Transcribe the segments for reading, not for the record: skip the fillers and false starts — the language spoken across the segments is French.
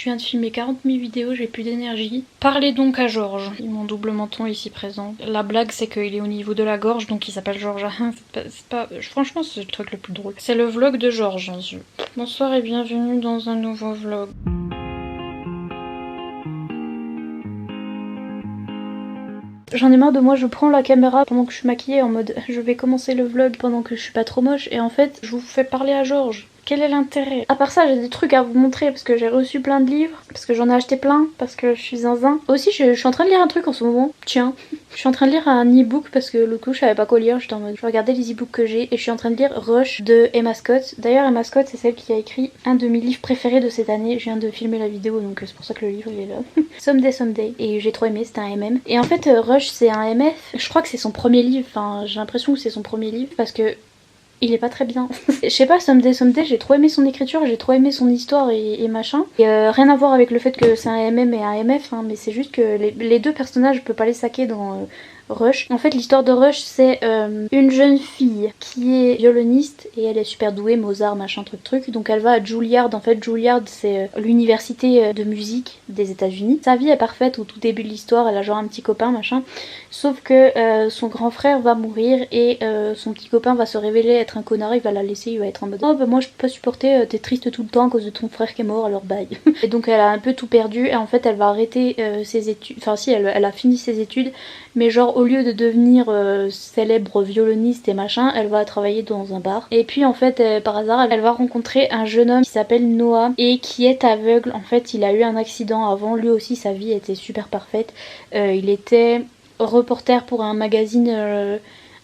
Je viens de filmer 40 000 vidéos, j'ai plus d'énergie. Parlez donc à Georges. Mon double menton ici présent. La blague c'est qu'il est au niveau de la gorge donc il s'appelle Georges. C'est pas... Franchement c'est le truc le plus drôle. C'est le vlog de Georges. Hein. Bonsoir et bienvenue dans un nouveau vlog. J'en ai marre de moi, je prends la caméra pendant que je suis maquillée en mode je vais commencer le vlog pendant que je suis pas trop moche et en fait je vous fais parler à Georges. Quel est l'intérêt? À part ça, j'ai des trucs à vous montrer parce que j'ai reçu plein de livres, parce que j'en ai acheté plein, parce que je suis zinzin. Aussi, je suis en train de lire un truc en ce moment. Tiens, je suis en train de lire un e-book parce que l'autre coup je savais pas quoi lire. J'étais en mode je regardais les e-books que j'ai et je suis en train de lire Rush de Emma Scott. D'ailleurs, Emma Scott, c'est celle qui a écrit un de mes livres préférés de cette année. Je viens de filmer la vidéo donc c'est pour ça que le livre il est là. Someday. Et j'ai trop aimé, c'était un MM. Et en fait, Rush c'est un MF. Je crois que c'est son premier livre. Enfin, j'ai l'impression que c'est son premier livre parce que il est pas très bien. Je sais pas, Someday, j'ai trop aimé son écriture, j'ai trop aimé son histoire et machin. Et rien à voir avec le fait que c'est un MM et un MF, hein, mais c'est juste que les deux personnages, je peux pas les saquer dans Rush. En fait, l'histoire de Rush, c'est une jeune fille qui est violoniste et elle est super douée, Mozart, machin, truc. Donc elle va à Juilliard. En fait, Juilliard, c'est l'université de musique des États-Unis. Sa vie est parfaite au tout début de l'histoire, elle a genre un petit copain, machin. Sauf que son grand frère va mourir et son petit copain va se révéler être un connard, il va la laisser, il va être en mode oh bah moi je peux pas supporter, t'es triste tout le temps à cause de ton frère qui est mort, alors bye. Et donc elle a un peu tout perdu et en fait elle va arrêter ses études, enfin si elle a fini ses études, mais genre au lieu de devenir célèbre violoniste et machin, elle va travailler dans un bar. Et puis en fait par hasard elle va rencontrer un jeune homme qui s'appelle Noah et qui est aveugle. En fait il a eu un accident avant, lui aussi sa vie était super parfaite. Il était reporter pour un magazine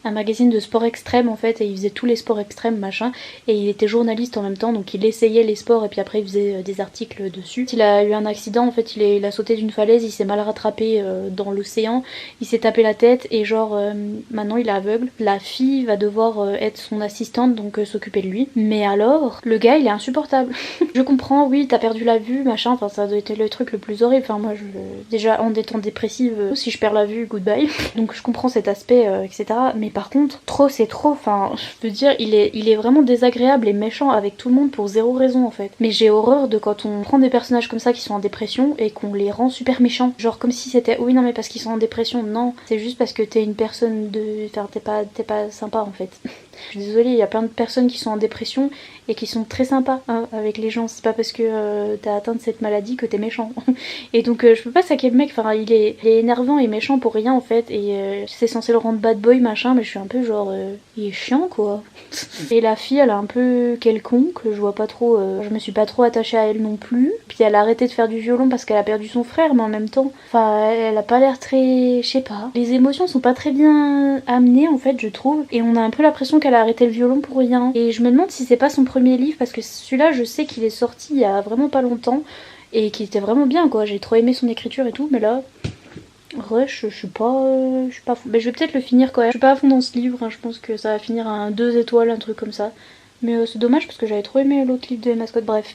de sport extrême en fait, et il faisait tous les sports extrêmes machin, et il était journaliste en même temps, donc il essayait les sports et puis après il faisait des articles dessus. Il a eu un accident en fait, il a sauté d'une falaise, il s'est mal rattrapé dans l'océan, il s'est tapé la tête et genre maintenant il est aveugle. La fille va devoir être son assistante, donc s'occuper de lui. Mais alors, le gars il est insupportable. Je comprends, oui t'as perdu la vue machin, enfin ça doit être le truc le plus horrible, enfin moi déjà en étant dépressive, si je perds la vue, goodbye. Donc je comprends cet aspect etc. Mais par contre, trop c'est trop, enfin je veux dire il est vraiment désagréable et méchant avec tout le monde pour zéro raison en fait. Mais j'ai horreur de quand on prend des personnages comme ça qui sont en dépression et qu'on les rend super méchants. Genre comme si c'était oui non mais parce qu'ils sont en dépression, non, c'est juste parce que t'es une personne de... Enfin t'es pas sympa en fait. Je suis désolée, il y a plein de personnes qui sont en dépression et qui sont très sympas hein, avec les gens. C'est pas parce que t'as atteint de cette maladie que t'es méchant. Et donc je peux pas saquer le mec, enfin il est énervant et méchant pour rien en fait. Et c'est censé le rendre bad boy machin, mais je suis un peu genre il est chiant quoi. Et la fille elle est un peu quelconque, je vois pas trop, je me suis pas trop attachée à elle non plus. Puis elle a arrêté de faire du violon parce qu'elle a perdu son frère, mais en même temps, enfin elle a pas l'air très, je sais pas. Les émotions sont pas très bien amenées en fait je trouve. Et on a un peu l'impression qu'elle a arrêté le violon pour rien. Et je me demande si c'est pas son premier livre parce que celui-là je sais qu'il est sorti il y a vraiment pas longtemps et qu'il était vraiment bien quoi. J'ai trop aimé son écriture et tout, mais là Rush, je suis pas fou. Mais je vais peut-être le finir quand même. Je suis pas à fond dans ce livre, hein. Je pense que ça va finir à un 2 étoiles, un truc comme ça. Mais c'est dommage parce que j'avais trop aimé l'autre livre de Emma Scott. Bref,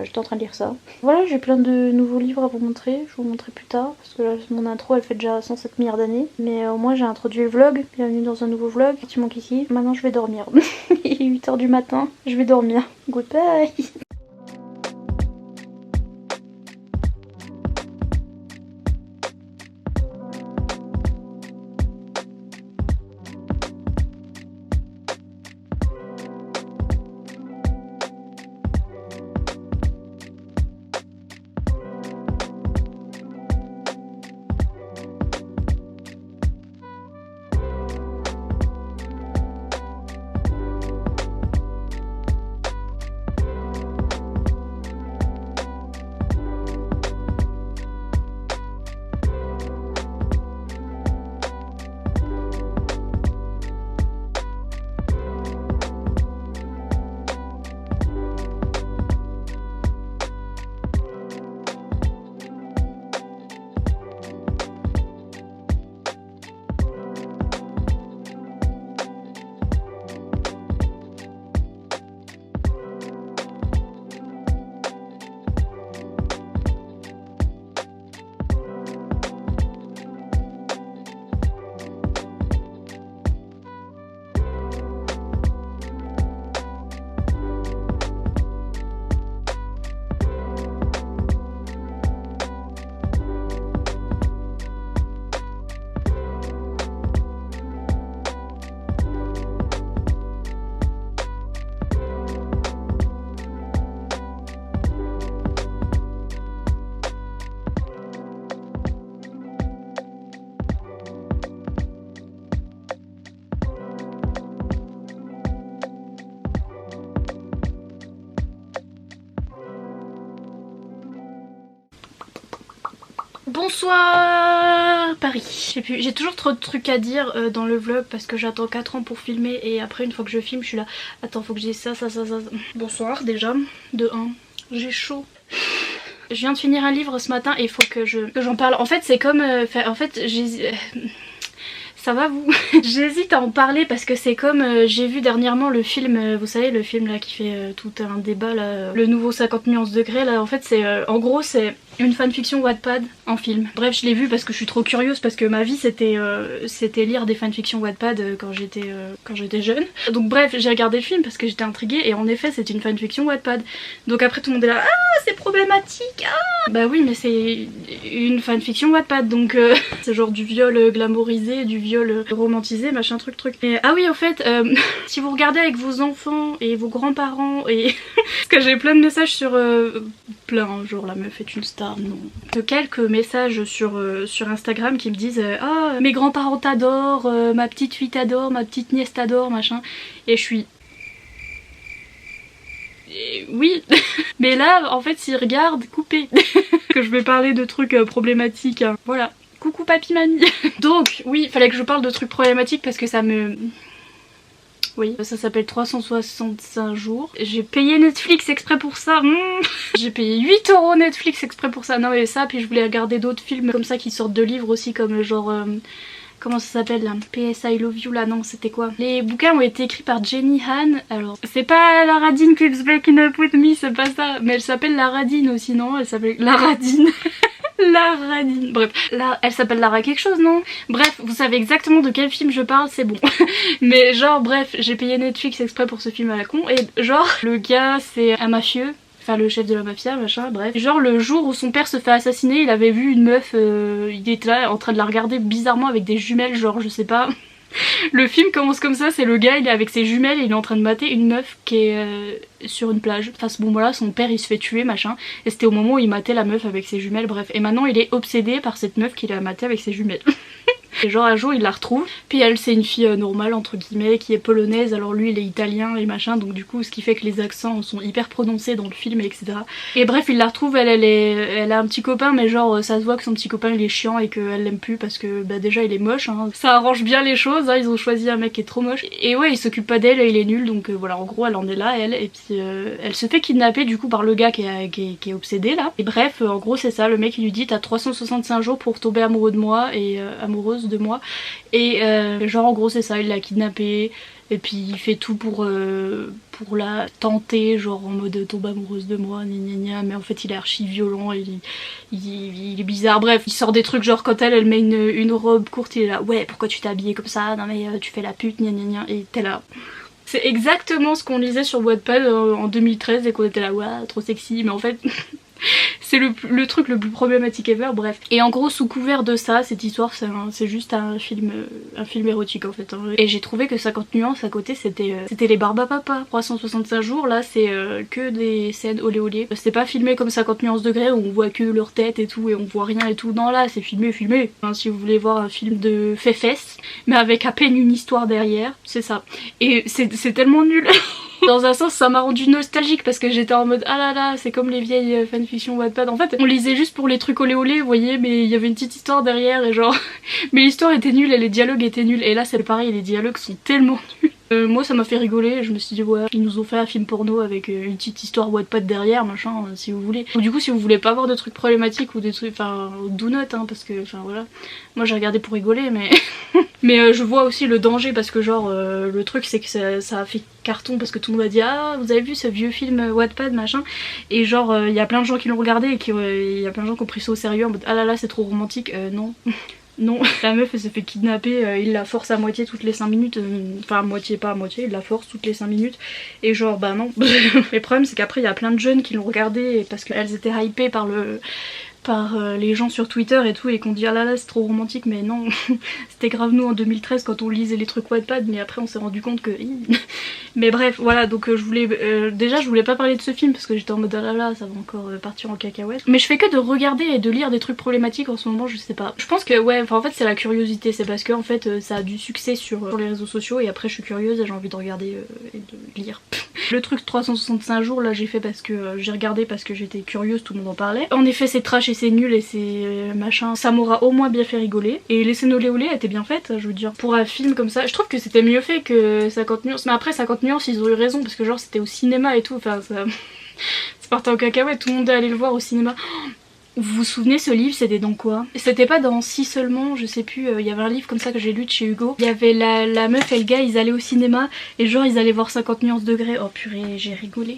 j'étais en train de lire ça. Voilà, j'ai plein de nouveaux livres à vous montrer. Je vous montrerai plus tard parce que là, mon intro elle fait déjà 107 milliards d'années. Mais au moins j'ai introduit le vlog. Bienvenue dans un nouveau vlog. Tu manques ici. Maintenant je vais dormir. Il est 8h du matin. Je vais dormir. Goodbye. Bonsoir Paris. J'ai toujours trop de trucs à dire dans le vlog parce que j'attends 4 ans pour filmer et après une fois que je filme je suis là, attends faut que je dise ça. Bonsoir déjà, de 1, j'ai chaud. Je viens de finir un livre ce matin et il faut que j'en parle. En fait c'est comme, en fait j'ai... Ça va vous? J'hésite à en parler parce que c'est comme j'ai vu dernièrement le film, vous savez le film là qui fait tout un débat là, le nouveau 50 nuances degrés là, en fait c'est en gros c'est une fanfiction Wattpad en film. Bref je l'ai vu parce que je suis trop curieuse parce que ma vie c'était lire des fanfictions Wattpad quand j'étais jeune. Donc bref j'ai regardé le film parce que j'étais intriguée et en effet c'est une fanfiction Wattpad. Donc après tout le monde est là, ah c'est problématique, ah bah oui mais c'est une fanfiction Wattpad donc c'est genre du viol glamourisé, du viol romantisé, machin truc. Et, ah oui en fait, si vous regardez avec vos enfants et vos grands-parents et... parce que j'ai plein de messages sur... plein, genre la meuf est une star, non. De quelques messages sur Instagram qui me disent ah mes grands-parents t'adorent, ma petite fille t'adore, ma petite nièce t'adore, machin. Et je suis... oui, mais là en fait s'ils regardent, coupez. Que je vais parler de trucs problématiques, hein. Voilà. Coucou papy mamie. Donc oui, fallait que je parle de trucs problématiques parce que ça me... Oui, ça s'appelle 365 jours. J'ai payé Netflix exprès pour ça. J'ai payé 8 € Netflix exprès pour ça. Non mais ça, puis je voulais regarder d'autres films comme ça qui sortent de livres aussi, comme genre... comment ça s'appelle là? PS I Love You là, non c'était quoi? Les bouquins ont été écrits par Jenny Han. Alors c'est pas Laradine Keeps Breaking Up With Me, c'est pas ça. Mais elle s'appelle Laradine aussi, non? Elle s'appelle Laradine. Laradine. Bref, là, elle s'appelle Lara quelque chose, non? Bref, vous savez exactement de quel film je parle, c'est bon. Mais genre, bref, j'ai payé Netflix exprès pour ce film à la con. Et genre, le gars, c'est un mafieux. Enfin, le chef de la mafia, machin, bref. Genre, le jour où son père se fait assassiner, il avait vu une meuf, il était là en train de la regarder bizarrement avec des jumelles, genre, je sais pas... Le film commence comme ça, c'est le gars, il est avec ses jumelles et il est en train de mater une meuf qui est sur une plage. Enfin, ce moment-là, son père il se fait tuer, machin. Et c'était au moment où il matait la meuf avec ses jumelles, bref. Et maintenant, il est obsédé par cette meuf qu'il a matée avec ses jumelles. Et genre un jour il la retrouve, puis elle c'est une fille normale entre guillemets qui est polonaise, alors lui il est italien et machin, donc du coup ce qui fait que les accents sont hyper prononcés dans le film etc. Et bref il la retrouve, elle a un petit copain mais genre ça se voit que son petit copain il est chiant et qu'elle l'aime plus parce que bah déjà il est moche, hein. Ça arrange bien les choses, hein. Ils ont choisi un mec qui est trop moche. Et ouais il s'occupe pas d'elle, il est nul donc voilà en gros elle en est là elle, et puis elle se fait kidnapper du coup par le gars qui est obsédé là. Et bref en gros c'est ça, le mec il lui dit t'as 365 jours pour tomber amoureux de moi et amoureuse de moi et genre en gros c'est ça, il l'a kidnappée et puis il fait tout pour la tenter, genre en mode tombe amoureuse de moi, gna gna gna, mais en fait il est archi violent, il est bizarre, bref il sort des trucs genre quand elle met une robe courte il est là ouais pourquoi tu t'es habillée comme ça, non mais tu fais la pute gna gna gna, et t'es là. C'est exactement ce qu'on lisait sur Wattpad en 2013 et qu'on était là ouais trop sexy, mais en fait c'est le truc le plus problématique ever, bref. Et en gros sous couvert de ça, cette histoire c'est juste un film érotique en fait, hein. Et j'ai trouvé que 50 nuances à côté c'était les Barbapapa. 365 jours là c'est que des scènes olé olé. C'est pas filmé comme 50 nuances degrés où on voit que leur tête et tout et on voit rien et tout, non là c'est filmé. Enfin, si vous voulez voir un film de fesses mais avec à peine une histoire derrière, c'est ça. Et c'est tellement nul. Dans un sens ça m'a rendu nostalgique parce que j'étais en mode ah là là c'est comme les vieilles fanfictions Wattpad. En fait on lisait juste pour les trucs olé olé vous voyez, mais il y avait une petite histoire derrière et genre mais l'histoire était nulle et les dialogues étaient nuls, et là c'est pareil, les dialogues sont tellement nuls. Moi ça m'a fait rigoler, je me suis dit ouais ils nous ont fait un film porno avec une petite histoire Wattpad derrière machin, si vous voulez. Donc, du coup si vous voulez pas avoir de trucs problématiques ou des trucs, enfin do not hein, parce que enfin voilà, moi j'ai regardé pour rigoler mais mais je vois aussi le danger parce que genre le truc c'est que ça a fait carton parce que tout le monde a dit ah vous avez vu ce vieux film Wattpad machin, et genre il y a plein de gens qui l'ont regardé et il y a plein de gens qui ont pris ça au sérieux en mode ah là là c'est trop romantique, non. Non, la meuf elle se fait kidnapper, il la force à moitié toutes les 5 minutes, enfin à moitié pas à moitié, il la force toutes les 5 minutes et genre bah non. Le problème c'est qu'après il y a plein de jeunes qui l'ont regardé parce qu'elles étaient hypées par les gens sur Twitter et tout et qu'on dit ah là là c'est trop romantique, mais non. C'était grave nous en 2013 quand on lisait les trucs Wattpad, mais après on s'est rendu compte que mais bref voilà, donc je voulais déjà je voulais pas parler de ce film parce que j'étais en mode ah là là ça va encore partir en cacahuète, mais je fais que de regarder et de lire des trucs problématiques en ce moment, je sais pas, je pense que ouais enfin en fait c'est la curiosité, c'est parce que en fait ça a du succès sur les réseaux sociaux et après je suis curieuse et j'ai envie de regarder et de lire. Le truc 365 jours là j'ai fait parce que j'ai regardé parce que j'étais curieuse, tout le monde en parlait. En effet c'est trash et c'est nul et c'est machin, ça m'aura au moins bien fait rigoler. Et les scènes olé olé étaient bien faites, je veux dire. Pour un film comme ça, je trouve que c'était mieux fait que 50 nuances. Mais après 50 nuances ils ont eu raison parce que genre c'était au cinéma et tout, enfin ça... c'est parti en cacahuète, tout le monde est allé le voir au cinéma. Vous vous souvenez ce livre, c'était dans quoi? C'était pas dans Si seulement, je sais plus, il y avait un livre comme ça que j'ai lu de chez Hugo. Il y avait la meuf et le gars, ils allaient au cinéma et genre ils allaient voir 50 nuances degrés. Oh purée, j'ai rigolé.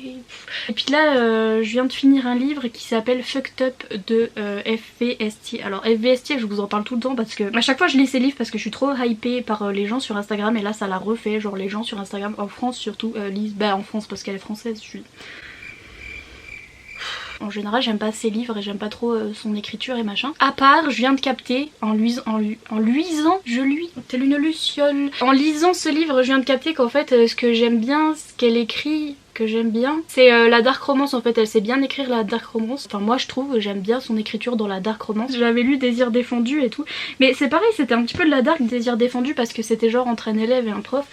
Et puis là, je viens de finir un livre qui s'appelle Fucked Up de FVST. Alors FVST, je vous en parle tout le temps parce que à chaque fois je lis ces livres parce que je suis trop hypée par les gens sur Instagram et là ça l'a refait. Genre les gens sur Instagram, en France surtout, lisent, bah en France parce qu'elle est française, je suis... En général j'aime pas ses livres et j'aime pas trop son écriture et machin. À part, je viens de capter, en lisant, je luis, telle une luciole. En lisant ce livre, je viens de capter qu'en fait ce que j'aime bien, ce qu'elle écrit, que j'aime bien, c'est la dark romance en fait. Elle sait bien écrire la dark romance. Enfin moi je trouve, j'aime bien son écriture dans la dark romance. J'avais lu Désir défendu et tout. Mais c'est pareil, c'était un petit peu de la dark Désir défendu parce que c'était genre entre un élève et un prof.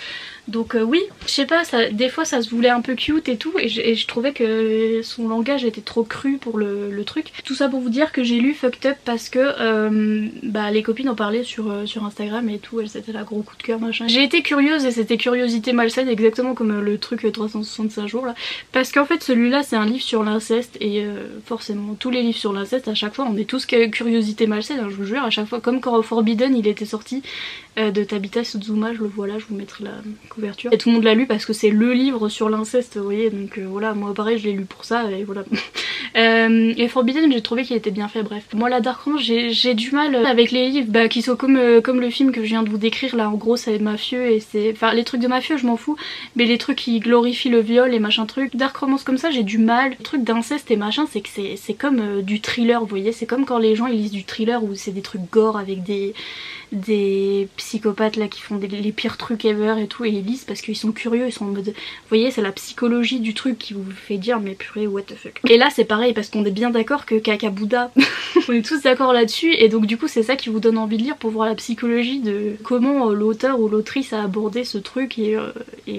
Donc oui, je sais pas, ça, des fois ça se voulait un peu cute et tout et je trouvais que son langage était trop cru pour le truc. Tout ça pour vous dire que j'ai lu Fucked Up parce que bah, les copines en parlaient sur Instagram et tout, elles étaient là gros coup de cœur machin. J'ai été curieuse et c'était curiosité malsaine exactement comme le truc 365 jours là. Parce qu'en fait celui-là c'est un livre sur l'inceste et forcément tous les livres sur l'inceste à chaque fois on est tous curiosité malsaine, hein, je vous jure, à chaque fois comme quand Forbidden il était sorti de Tabitha Sutsuma, je le vois là, je vous mettrai la couverture. Et tout le monde l'a lu parce que c'est le livre sur l'inceste, vous voyez, donc voilà, moi pareil je l'ai lu pour ça et voilà. Et Forbidden j'ai trouvé qu'il était bien fait, bref. Moi la dark romance j'ai du mal avec les livres bah, qui sont comme le film que je viens de vous décrire là, en gros c'est mafieux et c'est... Enfin les trucs de mafieux je m'en fous, mais les trucs qui glorifient le viol et machin truc, dark romance comme ça j'ai du mal. Les trucs d'inceste et machin c'est que c'est comme du thriller, vous voyez, c'est comme quand les gens ils lisent du thriller où c'est des trucs gore avec des psychopathes là qui font les pires trucs ever et tout et ils lisent parce qu'ils sont curieux, ils sont en mode... Vous voyez c'est la psychologie du truc qui vous fait dire mais purée what the fuck. Et là c'est pareil parce qu'on est bien d'accord que Kaka Bouddha, on est tous d'accord là-dessus et donc du coup c'est ça qui vous donne envie de lire pour voir la psychologie de comment l'auteur ou l'autrice a abordé ce truc et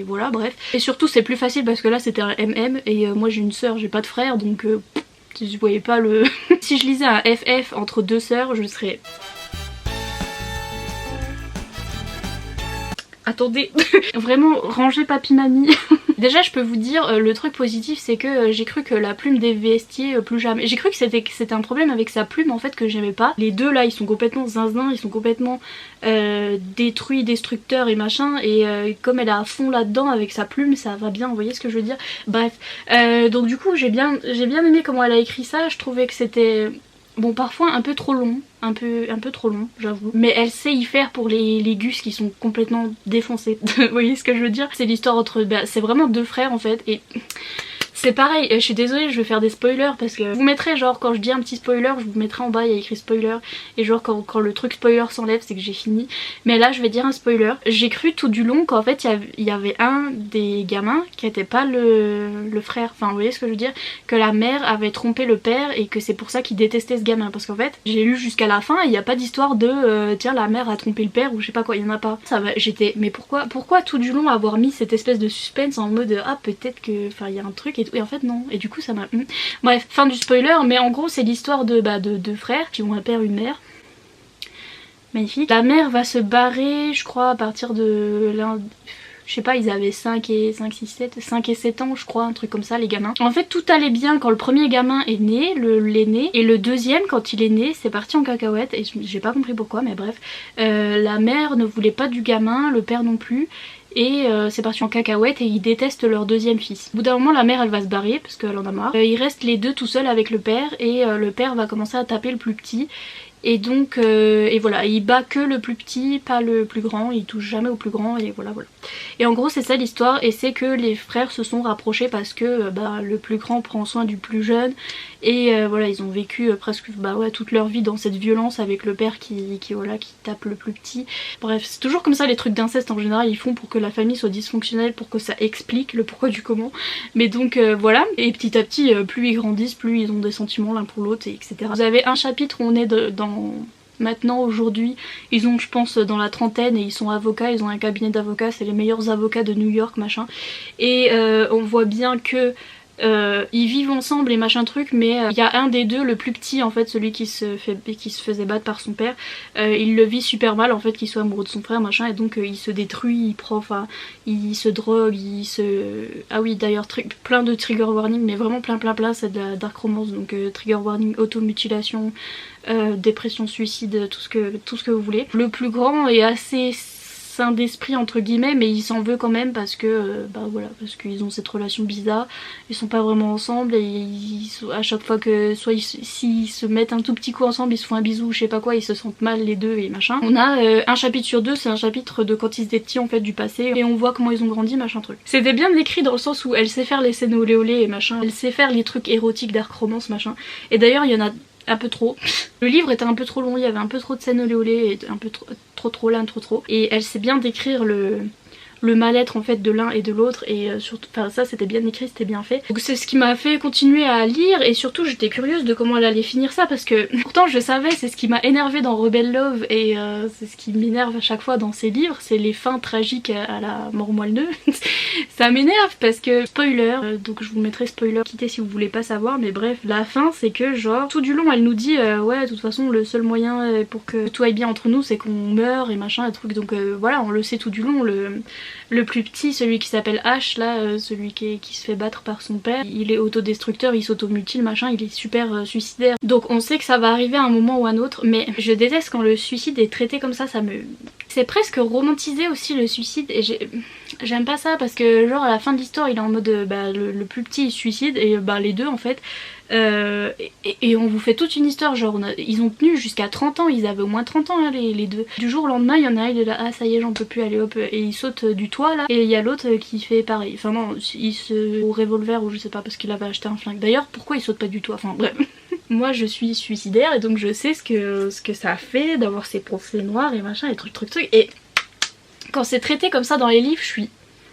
voilà bref. Et surtout c'est plus facile parce que là c'était un MM et moi j'ai une sœur, j'ai pas de frère donc si je voyais pas le... Si je lisais un FF entre deux sœurs je serais... Attendez, vraiment rangez papy mamie. Déjà je peux vous dire le truc positif c'est que j'ai cru que la plume des Vestiers plus jamais. J'ai cru que c'était un problème avec sa plume en fait que j'aimais pas. Les deux là ils sont complètement zinzin, ils sont complètement détruits, destructeurs et machin et comme elle est à fond là-dedans avec sa plume ça va bien, vous voyez ce que je veux dire. Bref, donc du coup j'ai bien aimé comment elle a écrit ça, je trouvais que c'était... Bon parfois un peu trop long, un peu trop long j'avoue, mais elle sait y faire pour les gus qui sont complètement défoncés. Vous voyez ce que je veux dire? C'est l'histoire entre... Bah, c'est vraiment deux frères en fait et... C'est pareil, je suis désolée, je vais faire des spoilers parce que vous mettrez genre quand je dis un petit spoiler, je vous mettrai en bas, il y a écrit spoiler et genre quand le truc spoiler s'enlève c'est que j'ai fini. Mais là je vais dire un spoiler. J'ai cru tout du long qu'en fait il y avait un des gamins qui était pas le frère, enfin vous voyez ce que je veux dire, que la mère avait trompé le père et que c'est pour ça qu'il détestait ce gamin parce qu'en fait j'ai lu jusqu'à la fin et il n'y a pas d'histoire de tiens la mère a trompé le père ou je sais pas quoi, il y en a pas. Ça va, j'étais mais pourquoi tout du long avoir mis cette espèce de suspense en mode ah peut-être que enfin il y a un truc et en fait non et du coup ça m'a... Bref, fin du spoiler mais en gros c'est l'histoire de deux frères qui ont un père et une mère. Magnifique. La mère va se barrer je crois à partir de l'un... Je sais pas, ils avaient 5 et 7 ans je crois, un truc comme ça les gamins. En fait tout allait bien quand le premier gamin est né, l'aîné, et le deuxième quand il est né c'est parti en cacahuète et j'ai pas compris pourquoi mais bref. La mère ne voulait pas du gamin, le père non plus. Et c'est parti en cacahuète et ils détestent leur deuxième fils. Au bout d'un moment la mère elle va se barrer parce qu'elle en a marre. Ils restent les deux tout seuls avec le père et le père va commencer à taper le plus petit. Et donc et voilà, il bat que le plus petit, pas le plus grand, il touche jamais au plus grand et voilà. Et en gros c'est ça l'histoire et c'est que les frères se sont rapprochés parce que le plus grand prend soin du plus jeune et voilà ils ont vécu presque toute leur vie dans cette violence avec le père qui tape le plus petit. Bref c'est toujours comme ça les trucs d'inceste en général, ils font pour que la famille soit dysfonctionnelle, pour que ça explique le pourquoi du comment. Mais donc voilà, et petit à petit plus ils grandissent plus ils ont des sentiments l'un pour l'autre et etc. Vous avez un chapitre où on est dans maintenant aujourd'hui. Ils ont je pense dans la trentaine et ils sont avocats, ils ont un cabinet d'avocats, c'est les meilleurs avocats de New York machin. Et on voit bien que ils vivent ensemble et machin truc, mais il y a un des deux, le plus petit en fait, celui qui se faisait battre par son père, il le vit super mal en fait qu'il soit amoureux de son frère machin, et donc il se détruit, il prend, enfin il se drogue, ah oui d'ailleurs plein de trigger warning, mais vraiment plein, c'est de la dark romance, donc trigger warning, automutilation, dépression, suicide, tout ce que vous voulez. Le plus grand est assez sain d'esprit entre guillemets, mais il s'en veut quand même parce que voilà, parce qu'ils ont cette relation bizarre, ils sont pas vraiment ensemble et à chaque fois que soit s'ils se mettent un tout petit coup ensemble, ils se font un bisou, je sais pas quoi, ils se sentent mal les deux et machin. On a un chapitre sur deux, c'est un chapitre de quand ils étaient petits en fait, du passé, et on voit comment ils ont grandi machin truc. C'était bien écrit dans le sens où elle sait faire les scènes olé olé et machin, elle sait faire les trucs érotiques, dark romance machin, et d'ailleurs il y en a un peu trop. Le livre était un peu trop long, il y avait un peu trop de scènes olé olé et un peu trop là, trop. Et elle sait bien décrire le mal-être en fait de l'un et de l'autre, et surtout, enfin ça c'était bien écrit, c'était bien fait. Donc c'est ce qui m'a fait continuer à lire, et surtout j'étais curieuse de comment elle allait finir ça, parce que pourtant je savais, c'est ce qui m'a énervé dans Rebel Love, et c'est ce qui m'énerve à chaque fois dans ces livres, c'est les fins tragiques à la mort moelle. Ça m'énerve parce que, spoiler, donc je vous mettrai spoiler, quittez si vous voulez pas savoir, mais bref, la fin c'est que genre tout du long elle nous dit ouais de toute façon le seul moyen pour que tout aille bien entre nous c'est qu'on meurt et machin et truc, donc voilà, on le sait tout du long. Le plus petit, celui qui s'appelle Ash là, celui qui se fait battre par son père, il est autodestructeur, il s'automutile machin, il est super suicidaire. Donc on sait que ça va arriver à un moment ou à un autre, mais je déteste quand le suicide est traité comme ça me... C'est presque romantisé aussi le suicide, et j'aime pas ça, parce que genre à la fin de l'histoire il est en mode le plus petit il se suicide, et les deux en fait. Et on vous fait toute une histoire, genre ils ont tenu jusqu'à 30 ans, ils avaient au moins 30 ans hein, les deux. Du jour au lendemain il y en a un, il est là, ah ça y est j'en peux plus, allez hop, et il saute du toit là, et il y a l'autre qui fait pareil, enfin non, au revolver ou je sais pas, parce qu'il avait acheté un flingue. D'ailleurs pourquoi il saute pas du toit, enfin bref. Moi je suis suicidaire et donc je sais ce que ça fait d'avoir ces pensées noires et machin et truc, et quand c'est traité comme ça dans les livres, je suis...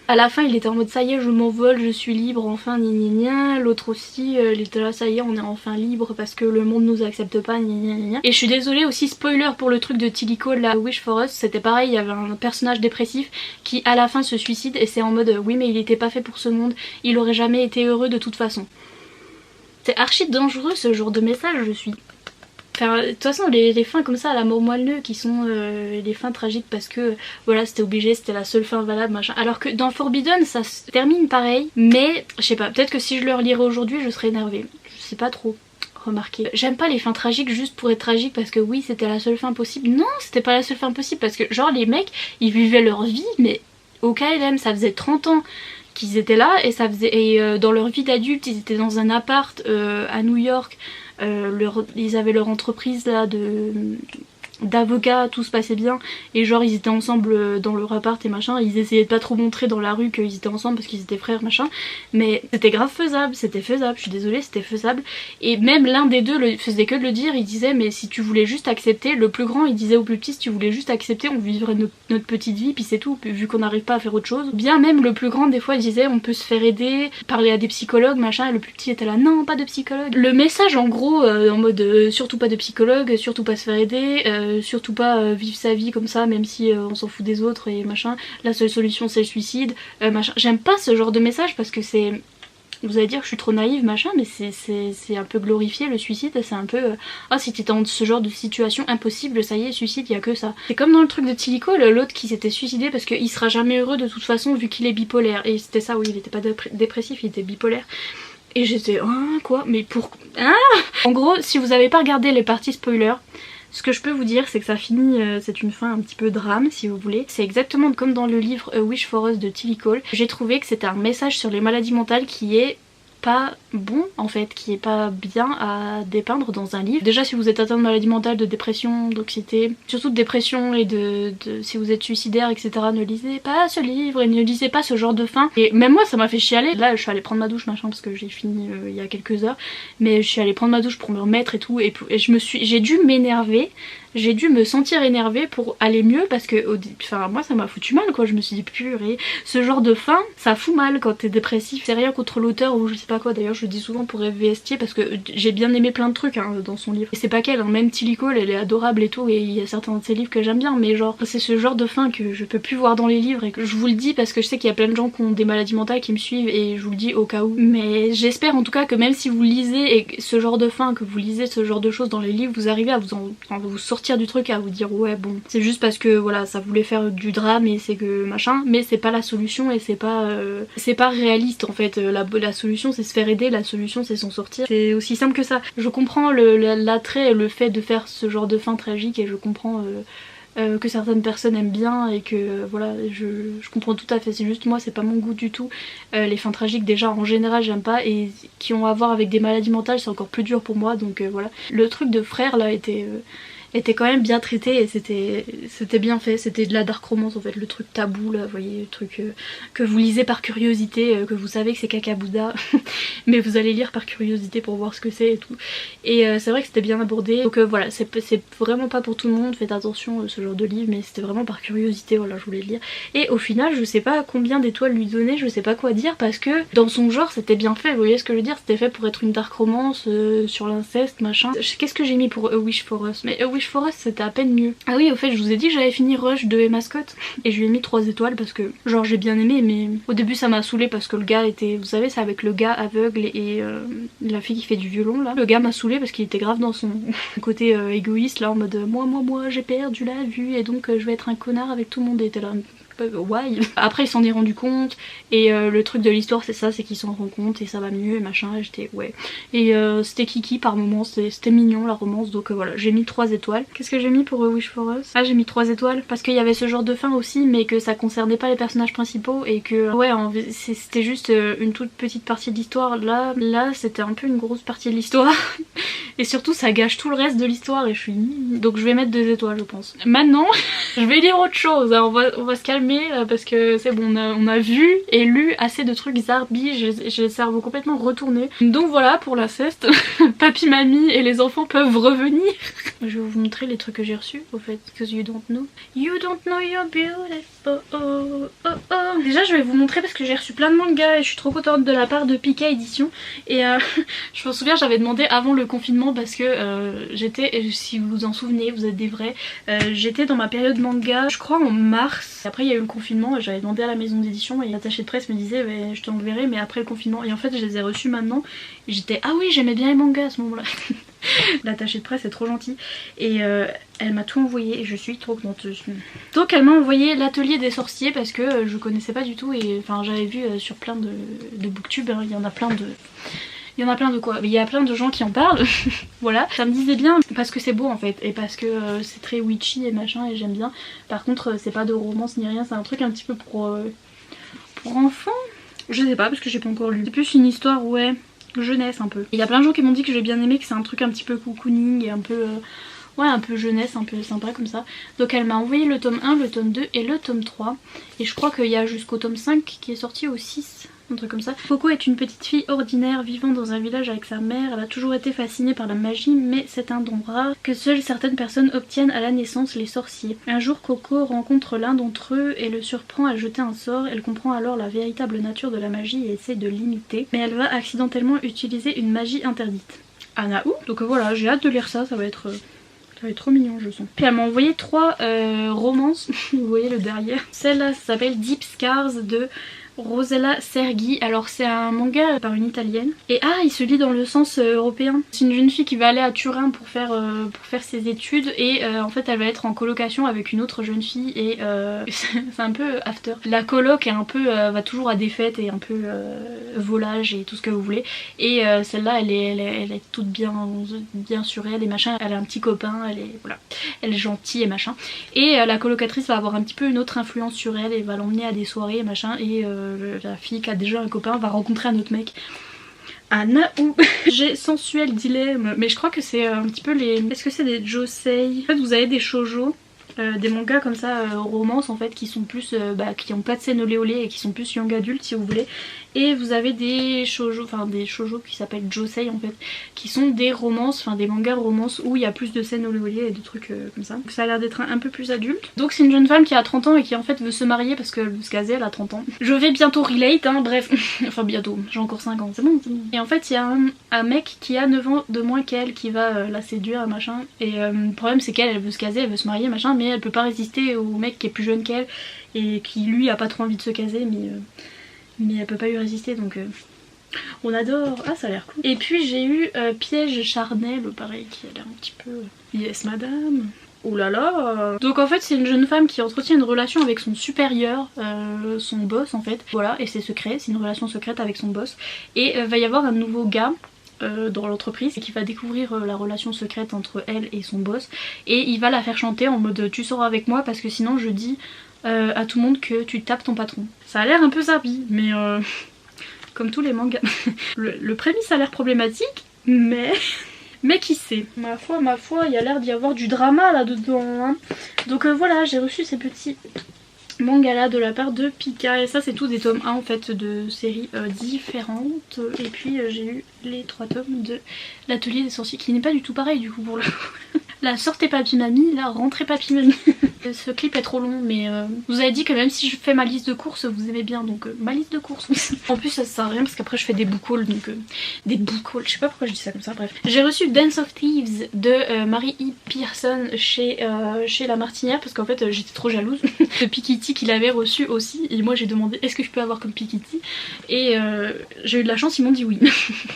À la fin il était en mode ça y est je m'envole, je suis libre enfin gna gna gna. L'autre aussi il était là ça y est on est enfin libre parce que le monde nous accepte pas gna gna gna. Et je suis désolée aussi, spoiler pour le truc de Tilly Cole la Wish for Us, c'était pareil, il y avait un personnage dépressif qui à la fin se suicide, et c'est en mode oui mais il était pas fait pour ce monde, il aurait jamais été heureux de toute façon. C'est archi dangereux ce genre de message, je suis... Enfin, de toute façon les fins comme ça à la mort moelleux qui sont les fins tragiques parce que voilà c'était obligé, c'était la seule fin valable machin, alors que dans Forbidden ça se termine pareil, mais je sais pas, peut-être que si je le relirais aujourd'hui je serais énervée, je sais pas trop. Remarquez, j'aime pas les fins tragiques juste pour être tragique parce que oui c'était la seule fin possible. Non, c'était pas la seule fin possible, parce que genre les mecs ils vivaient leur vie mais au KLM, ça faisait 30 ans qu'ils étaient là, et ça faisait dans leur vie d'adulte ils étaient dans un appart à New York. Ils avaient leur entreprise là d'avocats, tout se passait bien, et genre ils étaient ensemble dans leur appart et machin, ils essayaient de pas trop montrer dans la rue qu'ils étaient ensemble parce qu'ils étaient frères machin, mais c'était grave faisable, c'était faisable, je suis désolée, c'était faisable. Et même l'un des deux faisait que de le dire, il disait mais si tu voulais juste accepter, le plus grand il disait au plus petit si tu voulais juste accepter on vivrait notre petite vie puis c'est tout, vu qu'on n'arrive pas à faire autre chose. Bien même le plus grand des fois il disait on peut se faire aider, parler à des psychologues machin, et le plus petit était là non pas de psychologue. Le message en gros en mode surtout pas de psychologue, surtout pas se faire aider, surtout pas vivre sa vie comme ça même si on s'en fout des autres et machin, la seule solution c'est le suicide, machin. J'aime pas ce genre de message parce que c'est... Vous allez dire que je suis trop naïve machin, mais c'est un peu glorifié le suicide, c'est un peu ah si t'es dans ce genre de situation impossible ça y est suicide, y a que ça. C'est comme dans le truc de Tilly Cole, l'autre qui s'était suicidé parce qu'il sera jamais heureux de toute façon vu qu'il est bipolaire, et c'était ça, oui il était pas dépressif, il était bipolaire. Et j'étais ah quoi, mais pourquoi En gros si vous avez pas regardé les parties spoilers, ce que je peux vous dire c'est que ça finit, c'est une fin un petit peu drame si vous voulez. C'est exactement comme dans le livre A Wish for Us de Tilly Cole. J'ai trouvé que c'était un message sur les maladies mentales qui est pas bon en fait, qui est pas bien à dépeindre dans un livre. Déjà si vous êtes atteint de maladie mentale, de dépression, d'anxiété, surtout de dépression et si vous êtes suicidaire etc, ne lisez pas ce livre et ne lisez pas ce genre de fin. Et même moi ça m'a fait chialer, là je suis allée prendre ma douche machin parce que j'ai fini il y a quelques heures, mais je suis allée prendre ma douche pour me remettre et tout, et j'ai dû m'énerver j'ai dû me sentir énervée pour aller mieux parce que enfin moi ça m'a foutu mal quoi, je me suis dit purée, ce genre de fin ça fout mal quand t'es dépressif, c'est rien contre l'auteur ou je sais pas quoi, d'ailleurs je le dis souvent pour Eve Estier parce que j'ai bien aimé plein de trucs hein, dans son livre, et c'est pas qu'elle, hein, même Tilly Cole elle est adorable et tout, et il y a certains de ses livres que j'aime bien, mais genre c'est ce genre de fin que je peux plus voir dans les livres, et que je vous le dis parce que je sais qu'il y a plein de gens qui ont des maladies mentales qui me suivent et je vous le dis au cas où, mais j'espère en tout cas que même si vous lisez et ce genre de fin, que vous lisez ce genre de choses dans les livres, vous arrivez à vous sortir du truc, à vous dire ouais bon c'est juste parce que voilà ça voulait faire du drame et c'est que machin, mais c'est pas la solution et c'est pas réaliste en fait, la solution c'est se faire aider, la solution c'est s'en sortir, c'est aussi simple que ça. Je comprends l'attrait et le fait de faire ce genre de fin tragique, et je comprends que certaines personnes aiment bien et que voilà je comprends tout à fait, c'est juste moi c'est pas mon goût du tout. Les fins tragiques déjà en général j'aime pas, et qui ont à voir avec des maladies mentales c'est encore plus dur pour moi, donc voilà. Le truc de frère là était quand même bien traité et c'était bien fait, c'était de la dark romance en fait, le truc tabou là, vous voyez, le truc que vous lisez par curiosité, que vous savez que c'est caca Bouddha mais vous allez lire par curiosité pour voir ce que c'est et tout, et c'est vrai que c'était bien abordé, donc voilà, c'est vraiment pas pour tout le monde, faites attention ce genre de livre, mais c'était vraiment par curiosité, voilà, je voulais le lire. Et au final je sais pas combien d'étoiles lui donner, je sais pas quoi dire, parce que dans son genre c'était bien fait, vous voyez ce que je veux dire, c'était fait pour être une dark romance sur l'inceste machin. Qu'est-ce que j'ai mis pour A Wish for Us? Mais A Wish for Us c'était à peine mieux. Ah oui, au fait je vous ai dit que j'avais fini Rush de Emma Scott et je lui ai mis 3 étoiles parce que genre j'ai bien aimé, mais au début ça m'a saoulé parce que le gars était, vous savez c'est avec le gars aveugle et la fille qui fait du violon là, le gars m'a saoulé parce qu'il était grave dans son côté égoïste là, en mode moi j'ai perdu la vue et donc je vais être un connard avec tout le monde, et était là why. Après il s'en est rendu compte et le truc de l'histoire c'est ça, c'est qu'il s'en rend compte et ça va mieux et machin, et j'étais ouais. Et c'était kiki par moments, c'était mignon la romance, donc voilà, j'ai mis 3 étoiles. Qu'est-ce que j'ai mis pour A Wish for Us? Ah j'ai mis 3 étoiles parce qu'il y avait ce genre de fin aussi, mais que ça concernait pas les personnages principaux et que ouais c'était juste une toute petite partie de l'histoire. Là c'était un peu une grosse partie de l'histoire et surtout ça gâche tout le reste de l'histoire et je suis... donc je vais mettre 2 étoiles je pense. Maintenant je vais lire autre chose, hein. On va se calmer parce que c'est bon, on a vu et lu assez de trucs zarbi, j'ai le cerveau complètement retourné. Donc voilà pour l'inceste. Papy, mamie et les enfants peuvent revenir. Je vais vous montrer les trucs que j'ai reçus au fait, because you don't know. You don't know you're beautiful. Oh, oh, oh. Déjà je vais vous montrer parce que j'ai reçu plein de mangas et je suis trop contente de la part de Pika Édition. Et je me souviens j'avais demandé avant le confinement parce que j'étais, si vous vous en souvenez, vous êtes des vrais, j'étais dans ma période manga je crois en mars. Après il y a eu le confinement et j'avais demandé à la maison d'édition et l'attaché de presse me disait je te l'enverrai mais après le confinement, et en fait je les ai reçus maintenant et j'étais ah oui j'aimais bien les mangas à ce moment là. L'attachée de presse est trop gentille et elle m'a tout envoyé et je suis trop contente. Donc elle m'a envoyé l'atelier des sorciers parce que je connaissais pas du tout, et enfin j'avais vu sur plein de booktube, hein, il y en a plein de quoi, mais il y a plein de gens qui en parlent. Voilà, ça me disait bien parce que c'est beau en fait et parce que c'est très witchy et machin et j'aime bien. Par contre c'est pas de romance ni rien, c'est un truc un petit peu pour enfants. Je sais pas parce que j'ai pas encore lu. C'est plus une histoire ouais jeunesse un peu. Il y a plein de gens qui m'ont dit que j'ai bien aimé, que c'est un truc un petit peu cocooning et un peu ouais un peu jeunesse, un peu sympa comme ça. Donc elle m'a envoyé le tome 1, le tome 2 et le tome 3 et je crois qu'il y a jusqu'au tome 5 qui est sorti au 6. Un truc comme ça. Coco est une petite fille ordinaire vivant dans un village avec sa mère. Elle a toujours été fascinée par la magie, mais c'est un don rare que seules certaines personnes obtiennent à la naissance, les sorciers. Un jour Coco rencontre l'un d'entre eux et le surprend à jeter un sort. Elle comprend alors la véritable nature de la magie et essaie de l'imiter, mais elle va accidentellement utiliser une magie interdite. Anaou. Donc voilà, j'ai hâte de lire ça, ça va être trop mignon je sens. Puis elle m'a envoyé 3 romances, vous voyez le derrière. Celle-là ça s'appelle Deep Scars de Rosella Sergi. Alors c'est un manga par une italienne et il se lit dans le sens européen. C'est une jeune fille qui va aller à Turin pour faire ses études et en fait elle va être en colocation avec une autre jeune fille et c'est un peu after. La coloc est un peu va toujours à des fêtes et un peu volage et tout ce que vous voulez, et celle-là elle est toute bien sur elle et machin. Elle a un petit copain, elle est gentille et machin, et la colocatrice va avoir un petit peu une autre influence sur elle et va l'emmener à des soirées et machin, et la fille qui a déjà un copain va rencontrer un autre mec. Anaou. J'ai Sensuel Dilemme, mais je crois que c'est un petit peu les... Est-ce que c'est des josei? En fait vous avez des shoujo des mangas comme ça, romance en fait, qui sont plus, qui ont pas de scène olé olé et qui sont plus young adulte si vous voulez. Et vous avez des shoujo, enfin des shoujo qui s'appellent josei en fait, qui sont des romances, enfin des mangas romances où il y a plus de scènes olé olé et de trucs comme ça. Donc ça a l'air d'être un peu plus adulte. Donc c'est une jeune femme qui a 30 ans et qui en fait veut se marier parce qu'elle veut se caser, elle a 30 ans. Je vais bientôt relate, hein, bref. Enfin bientôt, j'ai encore 5 ans, c'est bon, c'est bon. Et en fait il y a un mec qui a 9 ans de moins qu'elle qui va la séduire machin. Et le problème c'est qu'elle veut se caser, elle veut se marier machin, mais elle peut pas résister au mec qui est plus jeune qu'elle et qui lui a pas trop envie de se caser, mais elle peut pas lui résister, donc on adore. Ah ça a l'air cool. Et puis j'ai eu Piège charnel, pareil, qui a l'air un petit peu yes madame. Ouh là là. Donc en fait c'est une jeune femme qui entretient une relation avec son supérieur, son boss en fait. Voilà, et c'est secret, c'est une relation secrète avec son boss. Et va y avoir un nouveau gars dans l'entreprise qui va découvrir la relation secrète entre elle et son boss. Et il va la faire chanter en mode tu sors avec moi parce que sinon je dis à tout le monde que tu tapes ton patron. Ça a l'air un peu zarbi, mais comme tous les mangas. le prémisse a l'air problématique, mais qui sait. Ma foi, il y a l'air d'y avoir du drama là-dedans. Hein. Donc voilà, j'ai reçu ces petits mangas là de la part de Pika. Et ça c'est tout des tomes 1 en fait de séries différentes. Et puis j'ai eu les 3 tomes de l'Atelier des sorciers, qui n'est pas du tout pareil du coup pour le coup. La sortez papy mamie, la rentrée papy mamie. Ce clip est trop long, mais vous avez dit que même si je fais ma liste de courses, vous aimez bien, donc ma liste de courses. En plus ça sert à rien parce qu'après je fais des book hauls, donc des book hauls, je sais pas pourquoi je dis ça comme ça, bref. J'ai reçu Dance of Thieves de Marie E. Pearson chez La Martinière, parce qu'en fait j'étais trop jalouse de Pikitty qu'il avait reçu aussi, et moi j'ai demandé est-ce que je peux avoir comme Pikitty, et j'ai eu de la chance, ils m'ont dit oui.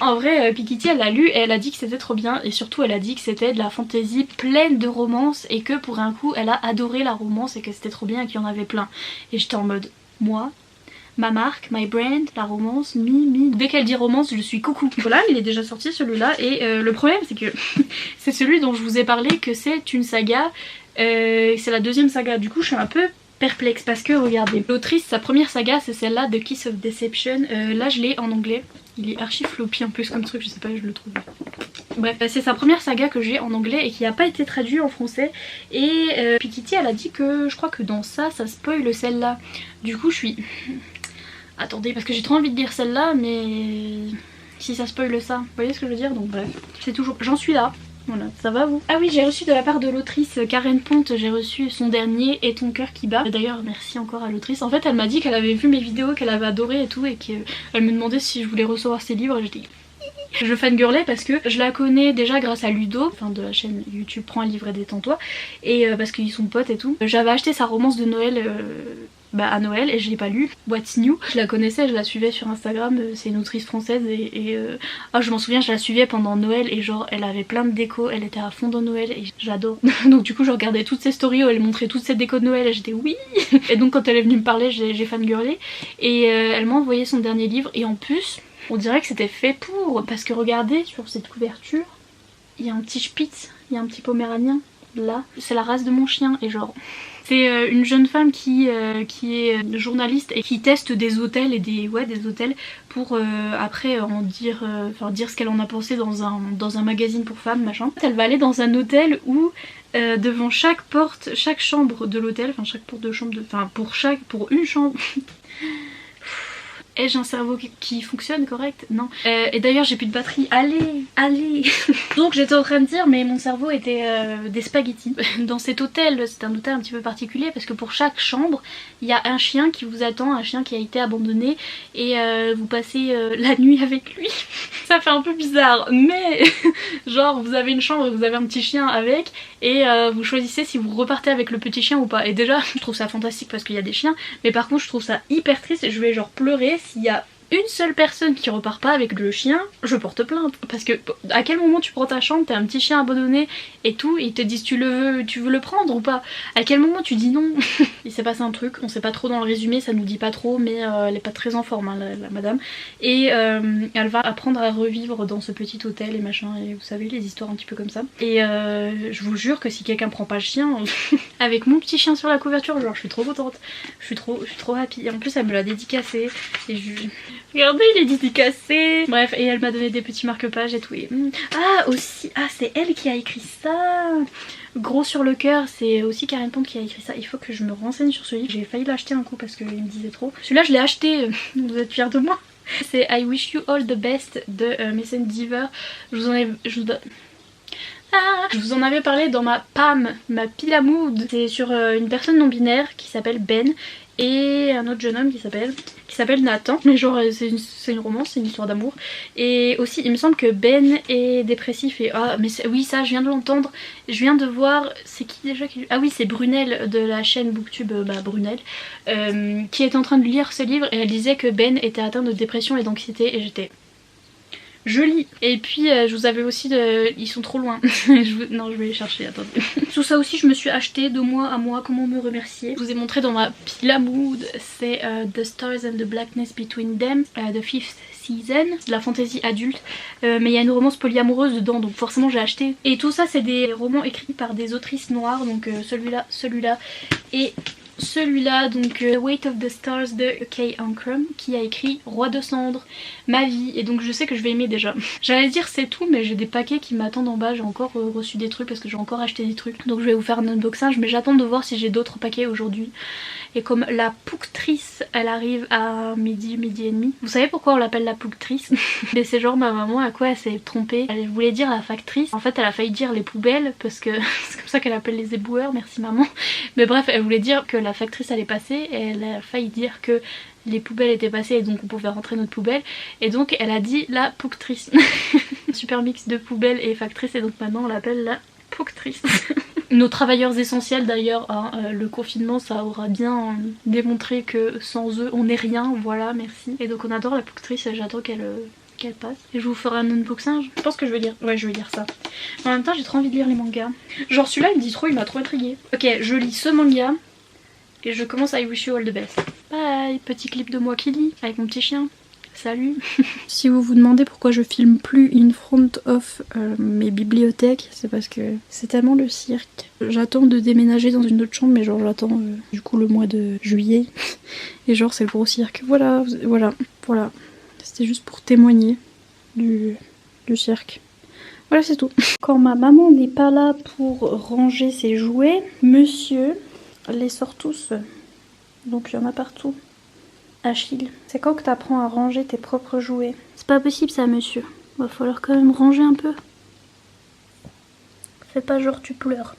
En vrai Pikitty elle l'a lu et elle a dit que c'était trop bien, et surtout elle a dit que c'était de la fantaisie pleine de romance et que pour un coup elle a adoré la romance et que c'était trop bien et qu'il y en avait plein. Et j'étais en mode moi, ma marque, my brand, la romance, mi. Dès qu'elle dit romance, je suis coucou. Voilà, il est déjà sorti celui-là et le problème c'est que c'est celui dont je vous ai parlé, que c'est une saga, c'est la deuxième saga. Du coup je suis un peu perplexe parce que regardez, l'autrice, sa première saga c'est celle-là, The Kiss of Deception. Là je l'ai en anglais. Il est archi floppy en plus comme truc, je sais pas, je le trouve. Bref, c'est sa première saga que j'ai en anglais et qui n'a pas été traduit en français. Et Pikitty elle a dit que je crois que dans ça spoil celle-là. Du coup je suis... Attendez, parce que j'ai trop envie de lire celle-là, mais si ça spoil ça, vous voyez ce que je veux dire? Donc bref, c'est toujours... J'en suis là. Voilà, ça va vous? Ah oui, j'ai reçu de la part de l'autrice Karen Ponte, j'ai reçu son dernier Et ton cœur qui bat. D'ailleurs merci encore à l'autrice. En fait elle m'a dit qu'elle avait vu mes vidéos, qu'elle avait adoré et tout, et qu'elle me demandait si je voulais recevoir ses livres, et j'étais... Je fangirlais parce que je la connais déjà grâce à Ludo, enfin de la chaîne YouTube Prends un livre et détends-toi, et parce qu'ils sont potes et tout. J'avais acheté sa romance de Noël à Noël et je l'ai pas lu, What's New. Je la connaissais, je la suivais sur Instagram, c'est une autrice française et je m'en souviens, je la suivais pendant Noël et genre elle avait plein de déco, elle était à fond dans Noël et j'adore. Donc du coup je regardais toutes ses stories où elle montrait toutes ses décos de Noël et j'étais oui. Et donc quand elle est venue me parler j'ai fangirlé et elle m'a envoyé son dernier livre et en plus... On dirait que c'était fait pour, parce que regardez sur cette couverture, il y a un petit spitz, il y a un petit poméranien là, c'est la race de mon chien et genre... C'est une jeune femme qui est journaliste et qui teste des hôtels et des hôtels pour après en dire, dire ce qu'elle en a pensé dans un magazine pour femmes machin. Elle va aller dans un hôtel où devant chaque porte, chaque chambre de l'hôtel, enfin chaque porte de chambre, pour une chambre... Ai-je un cerveau qui fonctionne correct? Non. Et d'ailleurs j'ai plus de batterie. Allez. Donc j'étais en train de dire mais mon cerveau était des spaghettis. Dans cet hôtel, c'est un hôtel un petit peu particulier parce que pour chaque chambre il y a un chien qui vous attend, un chien qui a été abandonné et vous passez la nuit avec lui. Ça fait un peu bizarre mais genre vous avez une chambre et vous avez un petit chien avec et vous choisissez si vous repartez avec le petit chien ou pas. Et déjà je trouve ça fantastique parce qu'il y a des chiens, mais par contre je trouve ça hyper triste et je vais genre pleurer s'il y a une seule personne qui repart pas avec le chien, je porte plainte. Parce que à quel moment tu prends ta chambre, t'as un petit chien abandonné et tout, et ils te disent tu veux le prendre ou pas? À quel moment tu dis non? Il s'est passé un truc, on sait pas trop dans le résumé, ça nous dit pas trop, mais elle est pas très en forme hein, la madame. Et elle va apprendre à revivre dans ce petit hôtel et machin, et vous savez les histoires un petit peu comme ça. Et je vous jure que si quelqu'un prend pas le chien, avec mon petit chien sur la couverture, genre je suis trop contente, je suis trop happy. Et en plus elle me l'a dédicacé et Regardez, il est dédicacé. Bref, et elle m'a donné des petits marque-pages et tout. Et... ah, aussi, ah, c'est elle qui a écrit ça. Gros sur le cœur, c'est aussi Karen Pond qui a écrit ça. Il faut que je me renseigne sur ce livre. J'ai failli l'acheter un coup parce qu'il me disait trop. Celui-là, je l'ai acheté. Vous êtes fiers de moi? C'est I Wish You All the Best de Mason Deaver. Je vous en avais parlé dans ma PAM, ma pile à mood. C'est sur une personne non binaire qui s'appelle Ben et un autre jeune homme qui s'appelle Nathan. Mais genre c'est une romance, c'est une histoire d'amour. Et aussi il me semble que Ben est dépressif et ah mais oui ça je viens de l'entendre. Je viens de voir, c'est qui déjà qui... ah oui c'est Brunel de la chaîne Booktube, Brunel, qui est en train de lire ce livre et elle disait que Ben était atteint de dépression et d'anxiété et j'étais... je lis. Et puis je vous avais aussi de... ils sont trop loin. Non je vais les chercher, attendez. Tout ça aussi je me suis acheté de mois à mois, comment me remercier. Je vous ai montré dans ma pile à mood, c'est The Stars and the Blackness Between Them, The Fifth Season, de la fantasy adulte. Mais il y a une romance polyamoureuse dedans donc forcément j'ai acheté. Et tout ça c'est des romans écrits par des autrices noires, donc celui-là et celui-là, donc The Weight of the Stars de Kay Ancrum, qui a écrit Roi de cendres, ma vie, et donc je sais que je vais aimer déjà. J'allais dire c'est tout, mais j'ai des paquets qui m'attendent en bas, j'ai encore reçu des trucs parce que j'ai encore acheté des trucs, donc je vais vous faire un unboxing, mais j'attends de voir si j'ai d'autres paquets aujourd'hui. Et comme la pouctrice elle arrive à midi et demi, vous savez pourquoi on l'appelle la pouctrice? Et c'est genre ma maman à quoi elle s'est trompée, elle voulait dire la factrice, en fait elle a failli dire les poubelles parce que c'est comme ça qu'elle appelle les éboueurs, merci maman. Mais bref elle voulait dire que la factrice allait passer et elle a failli dire que les poubelles étaient passées et donc on pouvait rentrer notre poubelle et donc elle a dit la pouctrice. Super mix de poubelle et factrice et donc maintenant on l'appelle la pouctrice. Nos travailleurs essentiels d'ailleurs, hein, le confinement ça aura bien démontré que sans eux on n'est rien, voilà merci. Et donc on adore la pouctrice et j'attends qu'elle passe. Et je vous ferai un unboxing, je pense que je vais lire, ouais je vais lire ça. En même temps j'ai trop envie de lire les mangas. Genre celui-là il me dit trop, il m'a trop intriguée. Ok je lis ce manga et je commence à I Wish You All the Best. Bye, petit clip de moi qui lis avec mon petit chien. Salut. Si vous vous demandez pourquoi je filme plus in front of mes bibliothèques, c'est parce que c'est tellement le cirque. J'attends de déménager dans une autre chambre, mais genre j'attends du coup le mois de juillet. Et genre c'est le gros cirque. Voilà. C'était juste pour témoigner du cirque. Voilà c'est tout. Quand ma maman n'est pas là pour ranger ses jouets, monsieur les sort tous. Donc il y en a partout. Achille, c'est quand que t'apprends à ranger tes propres jouets? C'est pas possible ça monsieur. Va falloir quand même ranger un peu. Fais pas genre tu pleures.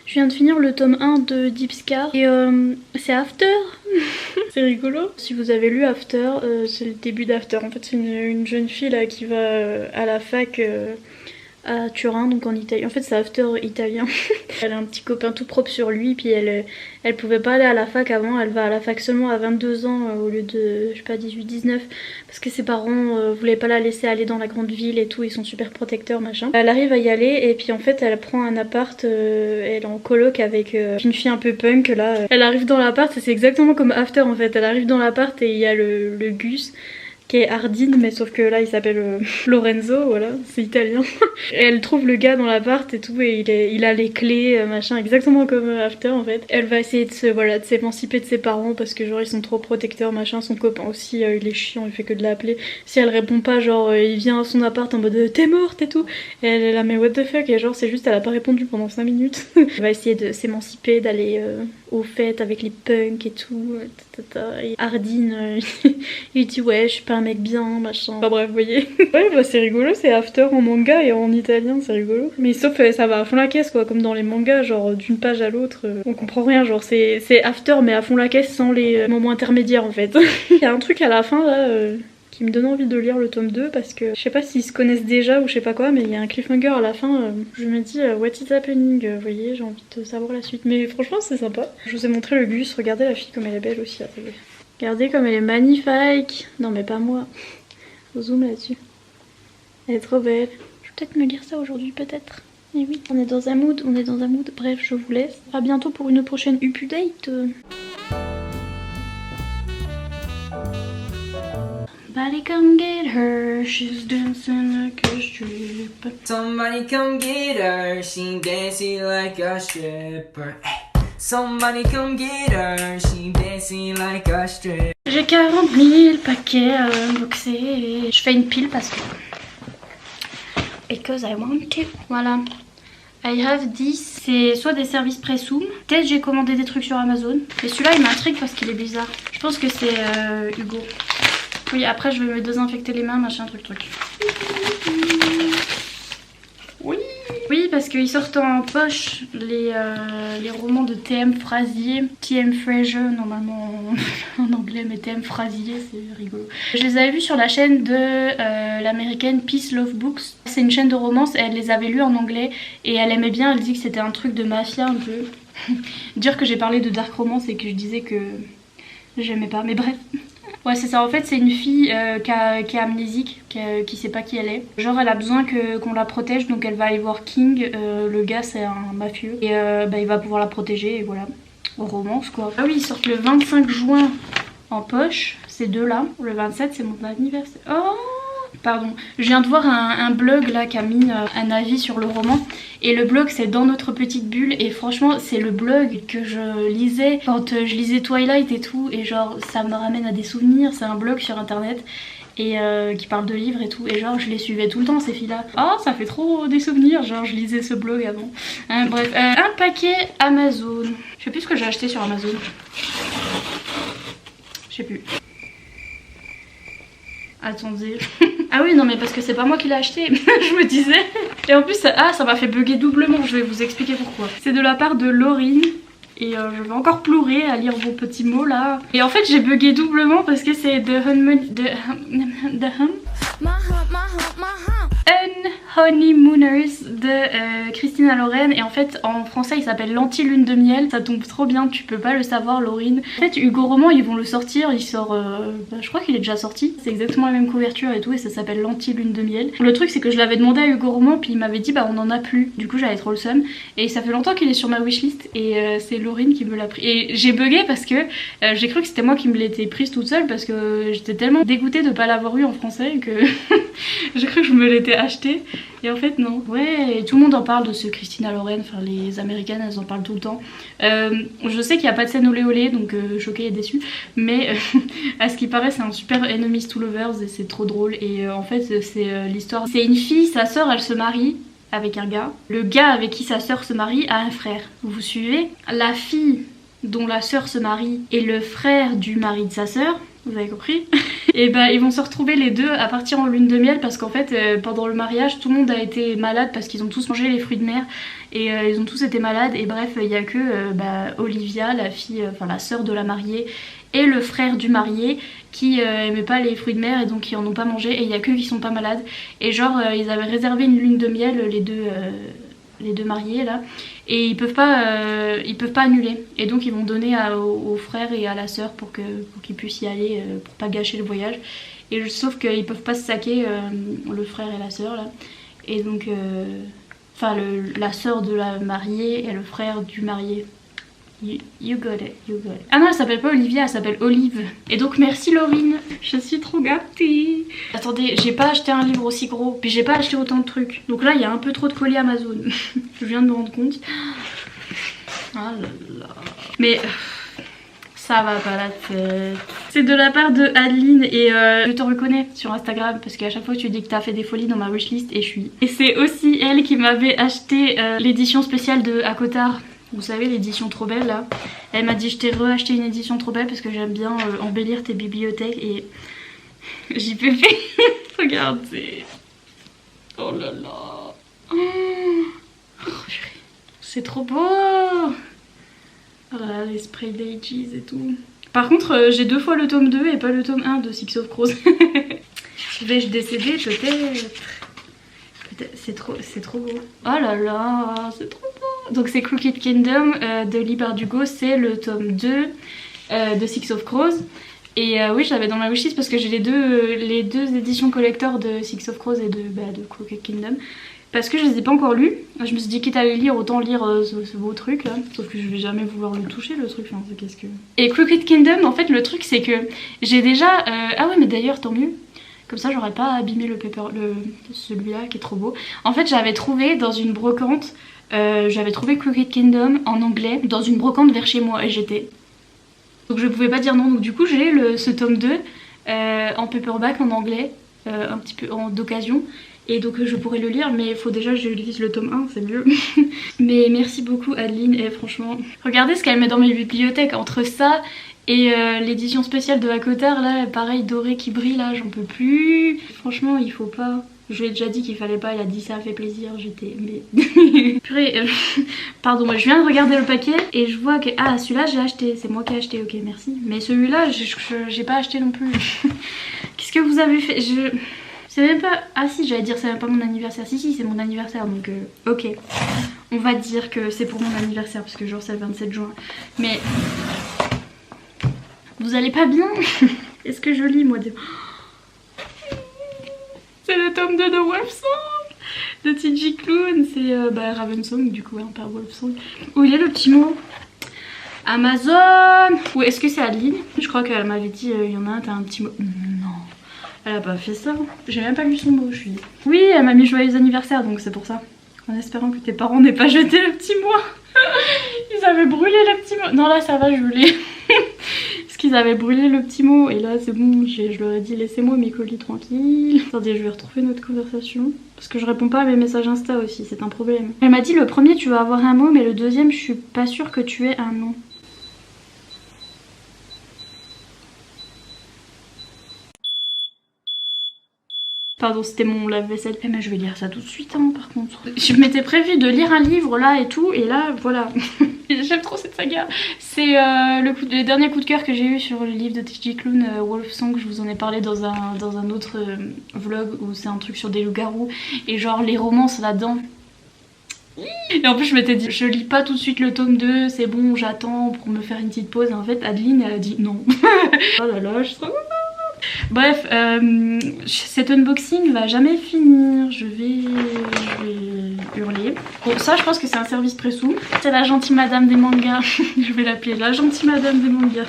Je viens de finir le tome 1 de Deep Scar et c'est After. C'est rigolo. Si vous avez lu After, c'est le début d'After. En fait c'est une jeune fille là qui va à la fac à Turin, donc en Italie. En fait c'est After italien. Elle a un petit copain tout propre sur lui, puis elle pouvait pas aller à la fac avant. Elle va à la fac seulement à 22 ans au lieu de, je sais pas, 18-19, parce que ses parents voulaient pas la laisser aller dans la grande ville et tout, ils sont super protecteurs machin. Elle arrive à y aller et puis en fait elle prend un appart, elle est en coloc avec une fille un peu punk là. Elle arrive dans l'appart et c'est exactement comme After en fait. Elle arrive dans l'appart et il y a le Gus qui est Ardine, mais sauf que là il s'appelle Lorenzo, voilà, c'est italien. Et elle trouve le gars dans l'appart et tout, et il a les clés, machin, exactement comme After en fait. Elle va essayer de s'émanciper de ses parents parce que genre ils sont trop protecteurs, machin. Son copain aussi, il est chiant, il fait que de l'appeler. Si elle répond pas, genre il vient à son appart en mode t'es morte et tout. Et elle est là mais what the fuck, et genre c'est juste elle a pas répondu pendant 5 minutes. Elle va essayer de s'émanciper, d'aller aux fêtes avec les punks et tout. Et Ardine, il dit ouais je suis pas un mec bien, machin. Enfin bref, vous voyez. Ouais, bah c'est rigolo, c'est after en manga et en italien, c'est rigolo. Mais sauf ça va à fond la caisse quoi, comme dans les mangas, genre d'une page à l'autre, on comprend rien, genre c'est after mais à fond la caisse sans les moments intermédiaires en fait. Il y a un truc à la fin là qui me donne envie de lire le tome 2 parce que je sais pas s'ils se connaissent déjà ou je sais pas quoi, mais il y a un cliffhanger à la fin. Je me dis what is happening, vous voyez, j'ai envie de savoir la suite. Mais franchement c'est sympa. Je vous ai montré le bus, regardez la fille comme elle est belle aussi, attendez. Regardez comme elle est magnifique. Non mais pas moi. Au zoom là-dessus. Elle est trop belle. Je vais peut-être me lire ça aujourd'hui peut-être. Et oui, on est dans un mood, on est dans un mood. Bref, je vous laisse. À bientôt pour une prochaine Update. Somebody come get her, she's dancing like a stripper. Somebody come get her, she dancing like a stripper. Hey. Somebody come get her, she dancing like a stripper. J'ai 40 000 paquets à unboxer. Je fais une pile parce que... Because I want to. Voilà. I have this. C'est soit des services Pressoom. Peut-être j'ai commandé des trucs sur Amazon. Mais celui-là il m'intrigue parce qu'il est bizarre. Je pense que c'est Hugo. Oui, après je vais me désinfecter les mains, machin, truc. Oui. Oui, parce qu'ils sortent en poche les romans de T.M. Frazier. T.M. Frazier, normalement en anglais, mais T.M. Frazier, c'est rigolo. Je les avais vus sur la chaîne de l'américaine Peace Love Books. C'est une chaîne de romance, et elle les avait lus en anglais. Et elle aimait bien, elle dit que c'était un truc de mafia un peu. Dire que j'ai parlé de dark romance et que je disais que j'aimais pas, mais bref. Ouais c'est ça, en fait c'est une fille qui est amnésique, qui sait pas qui elle est. Genre elle a besoin qu'on la protège, donc elle va aller voir King, le gars c'est un mafieux. Et il va pouvoir la protéger et voilà, romance quoi. Ah oui, ils sortent le 25 juin en poche, ces deux là. Le 27 c'est mon anniversaire. Oh pardon, je viens de voir un blog là qui a mis un avis sur le roman. Et le blog c'est Dans notre petite bulle. Et franchement c'est le blog que je lisais quand je lisais Twilight et tout. Et genre ça me ramène à des souvenirs. C'est un blog sur internet et qui parle de livres et tout. Et genre je les suivais tout le temps ces filles là. Oh ça fait trop des souvenirs. Genre je lisais ce blog avant. Bref, un paquet Amazon. Je sais plus ce que j'ai acheté sur Amazon. Je sais plus. Attendez. Ah oui non mais parce que c'est pas moi qui l'ai acheté. Je me disais. Et en plus ça m'a fait bugger doublement. Je vais vous expliquer pourquoi. C'est de la part de Laurine. Et je vais encore pleurer à lire vos petits mots là. Et en fait j'ai bugué doublement parce que c'est Honeymooners de Christina Loren. Et en fait en français il s'appelle L'anti-lune de miel. Ça tombe trop bien, tu peux pas le savoir Laurine. En fait Hugo Roman ils vont le sortir. Il sort je crois qu'il est déjà sorti. C'est exactement la même couverture et tout. Et ça s'appelle L'anti-lune de miel. Le truc c'est que je l'avais demandé à Hugo Roman. Puis il m'avait dit bah on en a plus. Du coup j'avais trop le seum. Et ça fait longtemps qu'il est sur ma wishlist. Et c'est Laurine qui me l'a pris. Et j'ai bugué parce que j'ai cru que c'était moi qui me l'étais prise toute seule. Parce que j'étais tellement dégoûtée de pas l'avoir eu en français que j'ai cru que je me l'étais acheté. Et en fait non. Ouais, et tout le monde en parle de ce Christina Loren, enfin les américaines elles en parlent tout le temps. Je sais qu'il n'y a pas de scène olé olé donc choquée et déçue. Mais à ce qui paraît c'est un super enemies to lovers et c'est trop drôle. Et en fait c'est l'histoire. C'est une fille, sa sœur elle se marie avec un gars. Le gars avec qui sa sœur se marie a un frère. Vous suivez? La fille dont la sœur se marie est le frère du mari de sa sœur. Vous avez compris? Et bah ils vont se retrouver les deux à partir en lune de miel parce qu'en fait pendant le mariage tout le monde a été malade parce qu'ils ont tous mangé les fruits de mer et ils ont tous été malades et bref il y a que Olivia, la fille, enfin la sœur de la mariée et le frère du marié qui aimait pas les fruits de mer et donc qui en ont pas mangé et il y a que qui sont pas malades et genre ils avaient réservé une lune de miel les deux mariés là et ils peuvent pas annuler et donc ils vont donner au frère et à la sœur pour qu'ils puissent y aller pour pas gâcher le voyage et sauf qu'ils peuvent pas se saquer le frère et la sœur là et donc enfin la sœur de la mariée et le frère du marié. You got it, you got it. Ah non elle s'appelle pas Olivia, elle s'appelle Olive. Et donc merci Laurine, je suis trop gâtée. Attendez, j'ai pas acheté un livre aussi gros, puis j'ai pas acheté autant de trucs. Donc là il y a un peu trop de colis Amazon. Je viens de me rendre compte. Ah là là. Mais ça va pas la tête. C'est de la part de Adeline et je te reconnais sur Instagram parce qu'à chaque fois tu dis que t'as fait des folies dans ma wishlist et je suis. Et c'est aussi elle qui m'avait acheté l'édition spéciale de Akotar. Vous savez l'édition trop belle là. Elle m'a dit je t'ai re-acheté une édition trop belle parce que j'aime bien embellir tes bibliothèques et JPP. Regardez. Oh là là. Oh, c'est trop beau. Oh là là, les spray d'ages et tout. Par contre, j'ai 2 fois le tome 2 et pas le tome 1 de Six of Crows. Vais-je décéder peut-être? C'est trop beau. Oh là là, c'est trop beau. Donc c'est Crooked Kingdom de Leigh Bardugo, c'est le tome 2 de Six of Crows. Et oui, je l'avais dans ma wishlist parce que j'ai les deux éditions collector de Six of Crows et de Crooked Kingdom. Parce que je les ai pas encore lus. Je me suis dit quitte à les lire, autant lire ce beau truc là. Sauf que je vais jamais vouloir le toucher le truc. Enfin, qu'est-ce que... Et Crooked Kingdom, en fait le truc c'est que j'ai déjà... Ah ouais mais d'ailleurs tant mieux. Comme ça j'aurais pas abîmé celui-là qui est trop beau. En fait j'avais trouvé dans une brocante, j'avais trouvé Crooked Kingdom en anglais dans une brocante vers chez moi et j'étais... Donc je pouvais pas dire non, donc du coup j'ai ce tome 2 en paperback en anglais, un petit peu d'occasion. Et donc je pourrais le lire, mais il faut déjà que je lise le tome 1, c'est mieux. Mais merci beaucoup Adeline, et franchement, regardez ce qu'elle met dans mes bibliothèques, entre ça et l'édition spéciale de Hakotar, là, pareil, doré qui brille, là, j'en peux plus. Franchement, il faut pas... Je lui ai déjà dit qu'il fallait pas, il a dit ça fait plaisir, j'étais... Mais... Purée, pardon, moi je viens de regarder le paquet et je vois que... Ah, celui-là j'ai acheté, c'est moi qui ai acheté, ok, merci. Mais celui-là, j'ai pas acheté non plus. Qu'est-ce que vous avez fait? C'est même pas... Ah si, j'allais dire c'est même pas mon anniversaire. Si, c'est mon anniversaire, donc ok. On va dire que c'est pour mon anniversaire, parce que genre c'est le 27 juin. Mais... Vous allez pas bien? Est-ce que je lis, moi de... C'est le tome 2 de Wolfsong de TJ Klune. C'est Ravensong, du coup, hein, par Wolfsong. Où il est le petit mot? Amazon. Ou est-ce que c'est Adeline? Je crois qu'elle m'avait dit, il y en a un, t'as un petit mot. Non. Elle a pas fait ça. J'ai même pas lu son mot, je suis... Oui, elle m'a mis joyeux anniversaire, donc c'est pour ça. En espérant que tes parents n'aient pas jeté le petit mot. Ils avaient brûlé le petit mot. Non, là, ça va, je l'ai. Parce qu'ils avaient brûlé le petit mot. Et là, c'est bon, je leur ai dit, laissez-moi mes colis tranquilles. Attendez, je vais retrouver notre conversation. Parce que je réponds pas à mes messages Insta aussi, c'est un problème. Elle m'a dit, le premier, tu vas avoir un mot, mais le deuxième, je suis pas sûre que tu aies un nom. Pardon, c'était mon lave-vaisselle. Eh mais je vais lire ça tout de suite, hein, par contre. Je m'étais prévu de lire un livre là et tout, et là, voilà. J'aime trop cette saga. C'est le dernier coup de cœur que j'ai eu sur le livre de TJ Klune, Wolfsong. Je vous en ai parlé dans un autre vlog où c'est un truc sur des loups-garous. Et genre les romances là-dedans. Et en plus je m'étais dit, je lis pas tout de suite le tome 2, c'est bon, j'attends pour me faire une petite pause. Et en fait, Adeline, elle a dit non. Oh là là, je suis trop contente. Bref, cet unboxing va jamais finir, je vais hurler. Bon, ça je pense que c'est un service pressou. C'est la gentille madame des mangas, je vais l'appeler la gentille madame des mangas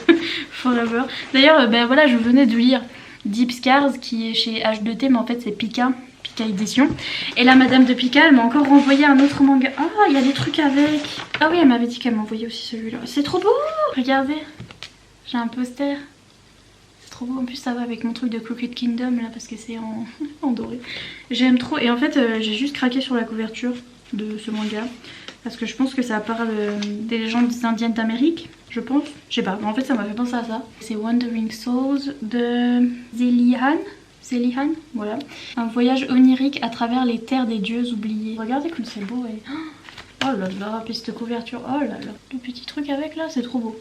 forever. D'ailleurs, ben voilà, je venais de lire Deep Scars qui est chez H2T, mais en fait c'est Pika édition. Et la madame de Pika, elle m'a encore renvoyé un autre manga. Ah, il y a des trucs avec. Ah oui, elle m'avait dit qu'elle m'envoyait aussi celui-là. C'est trop beau, regardez, j'ai un poster. En plus ça va avec mon truc de Crooked Kingdom là parce que c'est en doré. J'aime trop et en fait j'ai juste craqué sur la couverture de ce manga parce que je pense que ça parle des légendes indiennes d'Amérique, je pense. Je sais pas, mais en fait ça m'a fait penser à ça. C'est Wandering Souls de Zelihan, voilà. Un voyage onirique à travers les terres des dieux oubliés. Regardez comme c'est beau et... Oh là là, puis cette couverture, oh là là. Le petit truc avec là, c'est trop beau.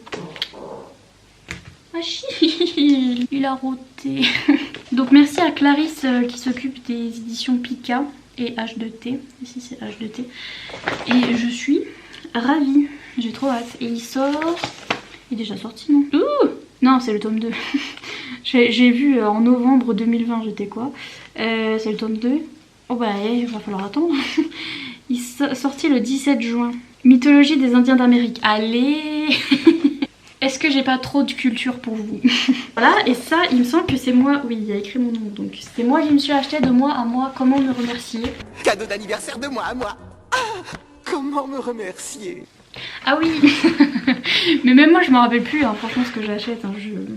Achille, il a roté. Donc merci à Clarisse qui s'occupe des éditions Pika et H2T. Ici c'est H2T. Et je suis ravie. J'ai trop hâte. Et il sort... Il est déjà sorti, non? Ouh, non, c'est le tome 2. J'ai vu en novembre 2020, j'étais quoi? C'est le tome 2. Oh bah il va falloir attendre. Il est sorti le 17 juin. Mythologie des Indiens d'Amérique. Allez. Est-ce que j'ai pas trop de culture pour vous? Voilà, et ça, il me semble que c'est moi... Oui, il y a écrit mon nom, donc c'est moi qui me suis acheté de moi à moi. Comment me remercier? Cadeau d'anniversaire de moi à moi. Ah, comment me remercier? Ah oui. Mais même moi, je me rappelle plus, hein, franchement, ce que j'achète. Hein,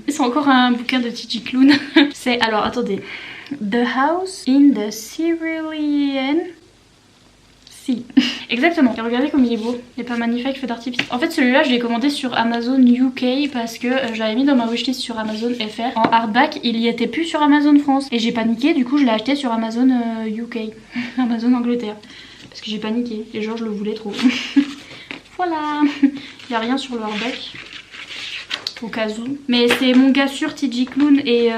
c'est encore un bouquin de TJ Klune. C'est... Alors, attendez. The House in the Cerulean Si. Exactement. Et regardez comme il est beau. Il est pas magnifique, feu d'artifice. En fait celui-là je l'ai commandé sur Amazon UK parce que je l'avais mis dans ma wishlist sur Amazon FR. En hardback, il y était plus sur Amazon France. Et j'ai paniqué, du coup je l'ai acheté sur Amazon UK. Amazon Angleterre. Parce que j'ai paniqué. Et genre je le voulais trop. Voilà. Il n'y a rien sur le hardback. Au cas où. Mais c'est mon gars sûr TJ Klune et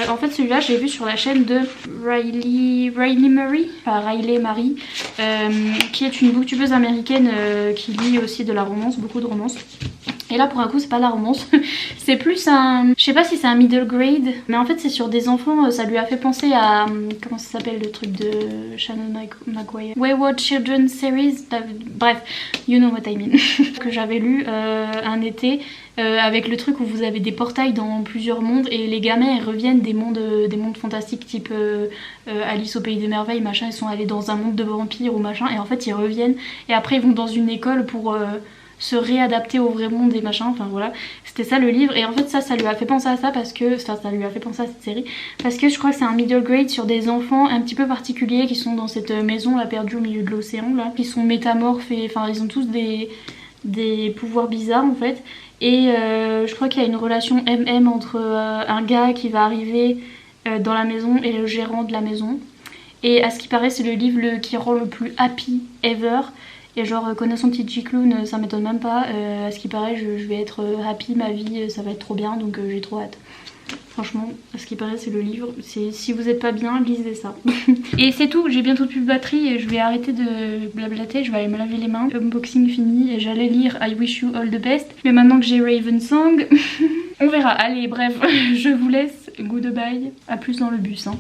en fait celui-là j'ai vu sur la chaîne de Riley Marie, enfin Riley Marie, qui est une booktubeuse américaine qui lit aussi de la romance, beaucoup de romance. Et là pour un coup c'est pas de la romance, c'est plus un... Je sais pas si c'est un middle grade, mais en fait c'est sur des enfants, ça lui a fait penser à... Comment ça s'appelle le truc de Shannon Maguire, Wayward Children series, bref, you know what I mean. Que j'avais lu un été avec le truc où vous avez des portails dans plusieurs mondes et les gamins ils reviennent des mondes fantastiques type Alice au pays des merveilles machin, ils sont allés dans un monde de vampires ou machin et en fait ils reviennent et après ils vont dans une école pour... se réadapter au vrai monde et machin, enfin voilà, c'était ça le livre et en fait ça lui a fait penser à ça parce que, enfin ça lui a fait penser à cette série parce que je crois que c'est un middle grade sur des enfants un petit peu particuliers qui sont dans cette maison là perdue au milieu de l'océan là, qui sont métamorphes et enfin ils ont tous des pouvoirs bizarres en fait et je crois qu'il y a une relation MM entre un gars qui va arriver dans la maison et le gérant de la maison et à ce qui paraît c'est le livre qui rend le plus happy ever. Et genre connaissant TJ Klune ça m'étonne même pas, à ce qui paraît je vais être happy, ma vie ça va être trop bien donc j'ai trop hâte. Franchement à ce qui paraît c'est le livre, si vous êtes pas bien lisez ça. Et c'est tout, j'ai bientôt plus de batterie et je vais arrêter de blablater, je vais aller me laver les mains. Unboxing fini et j'allais lire I Wish You All The Best mais maintenant que j'ai Raven Song on verra. Allez bref je vous laisse, goodbye, à plus dans le bus hein.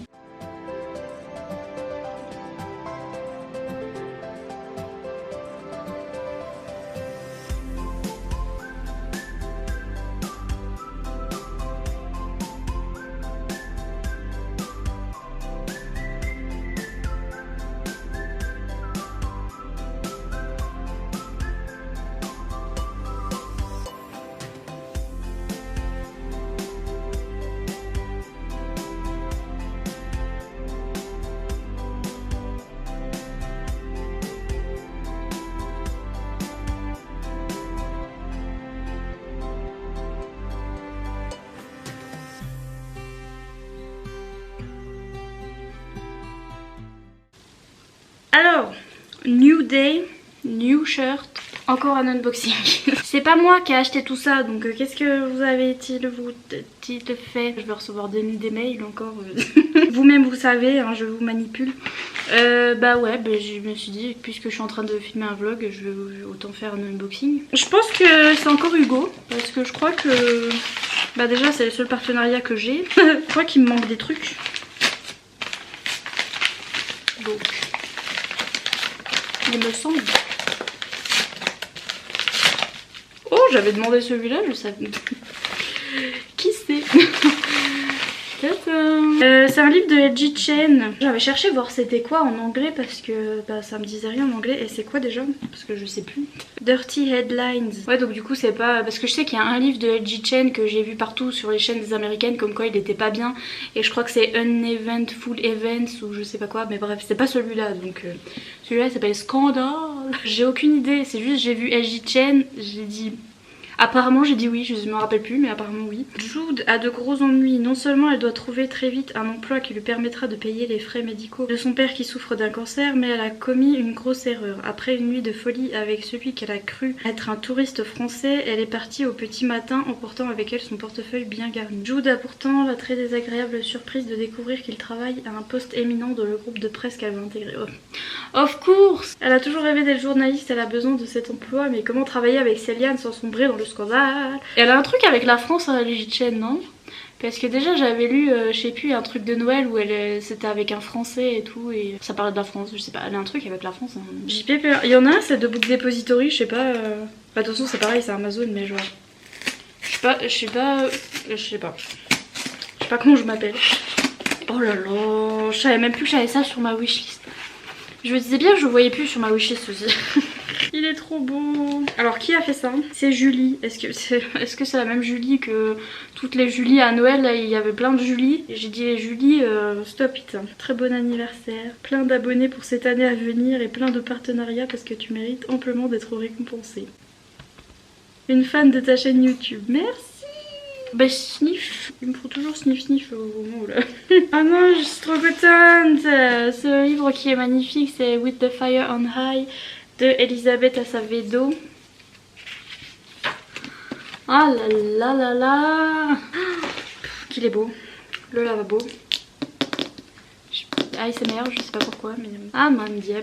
Alors, new day, new shirt, encore un unboxing. C'est pas moi qui ai acheté tout ça, donc qu'est-ce que vous avez-il fait? Je vais recevoir des mails encore. Vous-même vous savez, hein, je vous manipule. Bah ouais, bah, je me suis dit, puisque je suis en train de filmer un vlog, je vais autant faire un unboxing. Je pense que c'est encore Hugo, parce que je crois que... Bah déjà c'est le seul partenariat que j'ai. Je crois qu'il me manque des trucs. Donc... Il me semble. Oh, j'avais demandé celui-là, je savais. Qui c'est? C'est un livre de Edgy Chen. J'avais cherché voir c'était quoi en anglais parce que bah, ça me disait rien en anglais. Et c'est quoi déjà? Parce que je sais plus. Dirty Headlines. Ouais, donc du coup c'est pas... Parce que je sais qu'il y a un livre de Edgy Chen que j'ai vu partout sur les chaînes des américaines comme quoi il était pas bien. Et je crois que c'est Uneventful Events ou je sais pas quoi. Mais bref, c'est pas celui-là. Donc celui-là il s'appelle Scandal. J'ai aucune idée. C'est juste j'ai vu Edgy Chen. J'ai dit... Apparemment j'ai dit oui, je me rappelle plus mais apparemment oui. Jude a de gros ennuis, non seulement elle doit trouver très vite un emploi qui lui permettra de payer les frais médicaux de son père qui souffre d'un cancer, mais elle a commis une grosse erreur. Après une nuit de folie avec celui qu'elle a cru être un touriste français, elle est partie au petit matin emportant avec elle son portefeuille bien garni. Jude a pourtant la très désagréable surprise de découvrir qu'il travaille à un poste éminent dans le groupe de presse qu'elle va intégrer. Oh. Of course! Elle a toujours rêvé d'être journaliste, elle a besoin de cet emploi, mais comment travailler avec Céliane sans sombrer dans le scandale? Et elle a un truc avec la France à la chaîne, non? Parce que déjà j'avais lu, je sais plus, un truc de Noël où c'était avec un français et tout et ça parlait de la France, je sais pas, elle a un truc avec la France. Hein. JP, il y en a un, c'est de Book Depository, je sais pas, bah, de toute façon c'est pareil, c'est Amazon mais genre, je sais pas comment je m'appelle. Oh là là, je savais même plus que j'avais ça sur ma wishlist. Je me disais bien que je voyais plus sur ma wishlist aussi. Il est trop beau. Alors qui a fait ça? C'est Julie. Est-ce que c'est la même Julie que toutes les Julie à Noël? Là, il y avait plein de Julie. J'ai dit Julie, stop it. Très bon anniversaire. Plein d'abonnés pour cette année à venir et plein de partenariats parce que tu mérites amplement d'être récompensée. Une fan de ta chaîne YouTube. Merci. Bah sniff, il me faut toujours sniff au moment là. Ah non, je suis trop contente. Ce livre qui est magnifique, c'est With the Fire on High de Elisabeth Acevedo. Ah là là là là. Qu'il est beau. Le lavabo. ASMR, je sais pas pourquoi, mais... Ah mon dieu.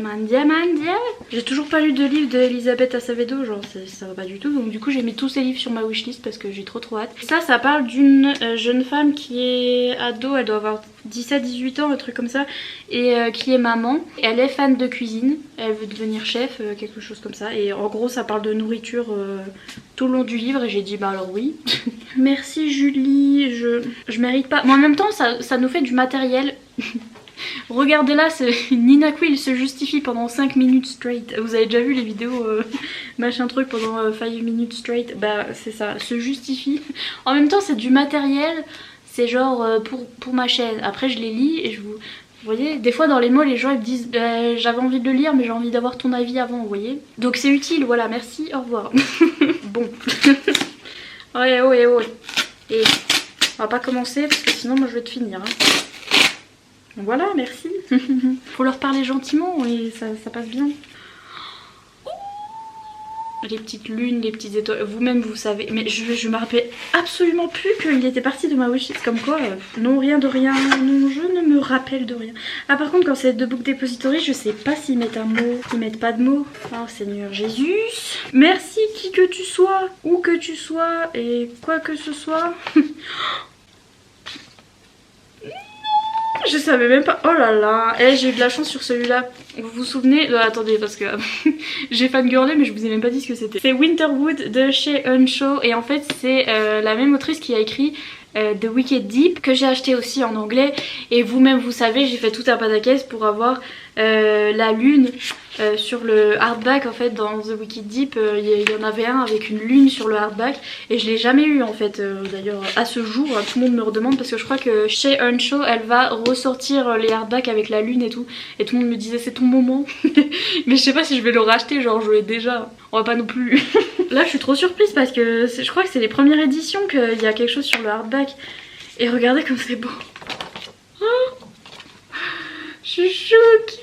J'ai toujours pas lu de livre d'Elisabeth Acevedo, genre ça va pas du tout. Donc du coup j'ai mis tous ces livres sur ma wishlist parce que j'ai trop hâte. Ça parle d'une jeune femme qui est ado, elle doit avoir 17-18 ans, un truc comme ça. Et qui est maman. Elle est fan de cuisine, elle veut devenir chef, quelque chose comme ça. Et en gros ça parle de nourriture tout le long du livre et j'ai dit bah alors oui. Merci Julie, je mérite pas. Mais en même temps ça nous fait du matériel. Regardez là, Nina Quill se justifie pendant 5 minutes straight. Vous avez déjà vu les vidéos machin truc pendant 5 minutes straight? Bah c'est ça, se justifie. En même temps c'est du matériel, c'est genre pour ma chaîne. Après je les lis et vous voyez, des fois dans les mots les gens ils me disent j'avais envie de le lire mais j'ai envie d'avoir ton avis avant, vous voyez. Donc c'est utile, voilà, merci, au revoir. Bon. Ouais. Et on va pas commencer parce que sinon moi je vais te finir. Hein. Voilà, merci. Faut leur parler gentiment et ça passe bien. Les petites lunes, les petites étoiles, vous-même vous savez. Mais je me rappelle absolument plus qu'il était parti de ma wishlist. Comme quoi, non, rien de rien. Non, je ne me rappelle de rien. Ah, par contre, quand c'est de Book Depository, je sais pas s'ils mettent un mot, s'ils mettent pas de mots. Oh Seigneur Jésus. Merci qui que tu sois, où que tu sois et quoi que ce soit. Je savais même pas. Oh là là. J'ai eu de la chance sur celui-là. Vous vous souvenez attendez parce que j'ai fangirlé mais je vous ai même pas dit ce que c'était. C'est Winterwood de chez Unshaw. Et en fait c'est la même autrice qui a écrit The Wicked Deep que j'ai acheté aussi en anglais. Et vous-même vous savez, j'ai fait tout un pataquès pour avoir la lune sur le hardback. En fait dans The Wicked Deep il y en avait un avec une lune sur le hardback et je l'ai jamais eu en fait. D'ailleurs à ce jour tout le monde me redemande parce que je crois que chez Unshaw elle va ressortir les hardbacks avec la lune et tout le monde me disait c'est ton moment. Mais je sais pas si je vais le racheter, genre je l'ai déjà, on va pas non plus. Là je suis trop surprise parce que je crois que c'est les premières éditions qu'il y a quelque chose sur le hardback. Et regardez comme c'est beau. Oh, je suis chouque.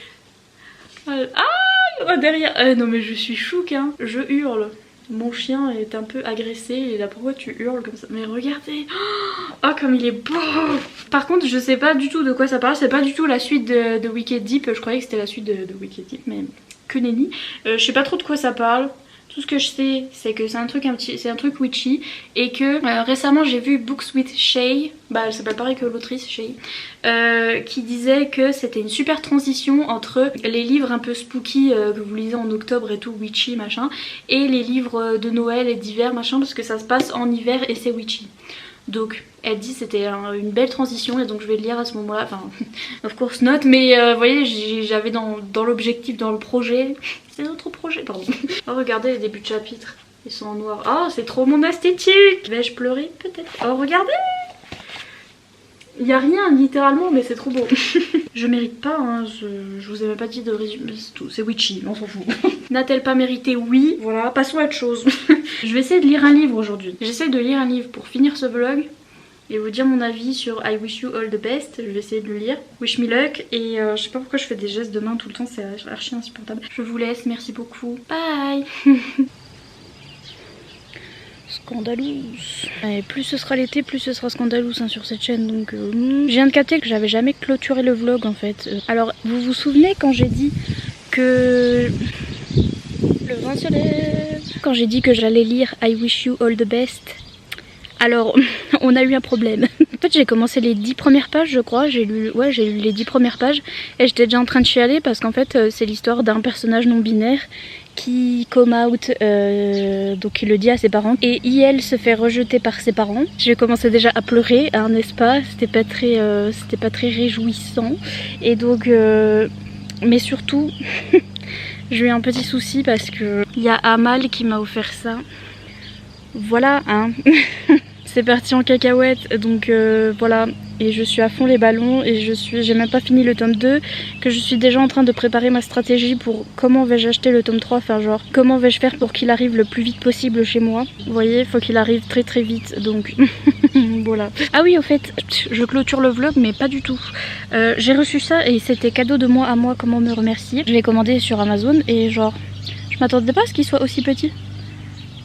Ah derrière, non mais je suis chouque hein. Je hurle. Mon chien est un peu agressé et là pourquoi tu hurles comme ça? Mais regardez. Oh comme il est beau. Par contre je sais pas du tout de quoi ça parle. C'est pas du tout la suite de Wicked Deep. Je croyais que c'était la suite de Wicked Deep mais que nenni. Je sais pas trop de quoi ça parle. Tout ce que je sais c'est que c'est un truc witchy et que récemment j'ai vu Books with Shay, bah elle s'appelle pareil que l'autrice Shay, qui disait que c'était une super transition entre les livres un peu spooky que vous lisez en octobre et tout, witchy machin, et les livres de Noël et d'hiver machin parce que ça se passe en hiver et c'est witchy. Donc elle dit c'était une belle transition et donc je vais le lire à ce moment là, enfin of course not, mais vous voyez j'avais dans l'objectif, dans le projet, c'est notre projet pardon. Oh regardez les débuts de chapitre, ils sont en noir, oh c'est trop mon esthétique. Vais-je pleurer peut-être? Oh regardez, il y a rien littéralement mais c'est trop beau. Je mérite pas hein, je vous ai même pas dit de résumé, c'est tout, c'est witchy, on s'en fout. N'a-t-elle pas mérité? Oui. Voilà, passons à autre chose. Je vais essayer de lire un livre aujourd'hui. J'essaie de lire un livre pour finir ce vlog et vous dire mon avis sur I Wish You All The Best. Je vais essayer de le lire. Wish Me Luck. Et je sais pas pourquoi je fais des gestes de main tout le temps, c'est archi insupportable. Je vous laisse, merci beaucoup. Bye. Scandalous. Et plus ce sera l'été, plus ce sera scandalous hein, sur cette chaîne. Donc je viens de capter que j'avais jamais clôturé le vlog en fait. Alors vous vous souvenez quand j'ai dit que... Le vent se lève. Quand j'ai dit que j'allais lire I Wish You All The Best, alors on a eu un problème. En fait j'ai commencé les 10 premières pages je crois, j'ai lu les 10 premières pages et j'étais déjà en train de chialer parce qu'en fait c'est l'histoire d'un personnage non binaire qui come out, donc il le dit à ses parents et IL se fait rejeter par ses parents. J'ai commencé déjà à pleurer, hein, n'est-ce pas? C'était pas très réjouissant et donc mais surtout J'ai eu un petit souci parce que il y a Amal qui m'a offert ça. Voilà, hein. C'est parti en cacahuète, donc voilà. Et je suis à fond les ballons et j'ai même pas fini le tome 2, que je suis déjà en train de préparer ma stratégie pour comment vais-je acheter le tome 3, enfin genre comment vais-je faire pour qu'il arrive le plus vite possible chez moi. Vous voyez, faut qu'il arrive très très vite, donc voilà. Ah oui, au fait, je clôture le vlog mais pas du tout. J'ai reçu ça et c'était cadeau de moi à moi, comment me remercier. Je l'ai commandé sur Amazon et genre je m'attendais pas à ce qu'il soit aussi petit.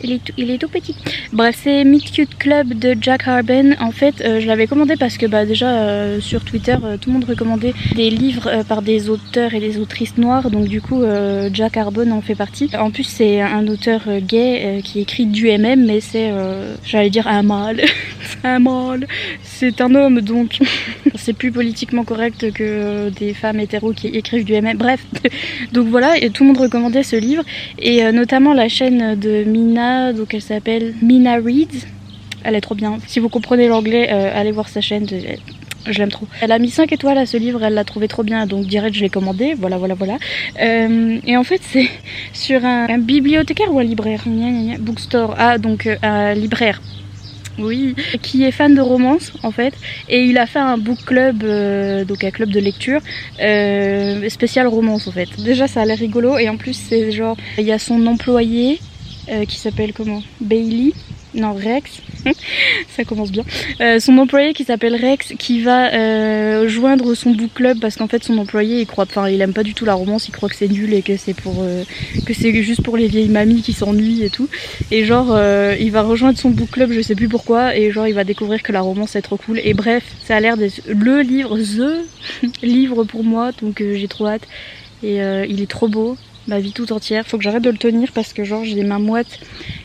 Il est tout petit. Bref, c'est Meet Cute Club de Jack Harben. En fait, je l'avais commandé parce que déjà sur Twitter, tout le monde recommandait des livres par des auteurs et des autrices noires. Donc du coup, Jack Harben en fait partie. En plus, c'est un auteur gay qui écrit du MM, mais c'est, j'allais dire un mâle. Un mâle. C'est un homme, donc c'est plus politiquement correct que des femmes hétéros qui écrivent du MM. Bref, donc voilà, et tout le monde recommandait ce livre. Et notamment la chaîne de Mina, donc elle s'appelle Mina Reads. Elle est trop bien. Si vous comprenez l'anglais, allez voir sa chaîne. Je l'aime trop. Elle a mis 5 étoiles à ce livre, elle l'a trouvé trop bien, donc direct je l'ai commandé. Voilà. Et en fait, c'est sur un bibliothécaire ou un libraire, bookstore. Ah, donc un libraire. Oui, qui est fan de romance en fait, et il a fait un book club, donc un club de lecture spécial romance en fait. Déjà ça a l'air rigolo et en plus c'est genre, il y a son employé qui s'appelle comment, Bailey, non Rex, ça commence bien. Son employé qui s'appelle Rex qui va joindre son book club parce qu'en fait son employé il aime pas du tout la romance, il croit que c'est nul et que c'est juste pour les vieilles mamies qui s'ennuient et tout. Et genre il va rejoindre son book club, je sais plus pourquoi, et genre il va découvrir que la romance est trop cool. Et bref, ça a l'air d'être le livre, livre pour moi, donc j'ai trop hâte. Et il est trop beau. Ma vie tout entière. Faut que j'arrête de le tenir parce que genre j'ai les mains moites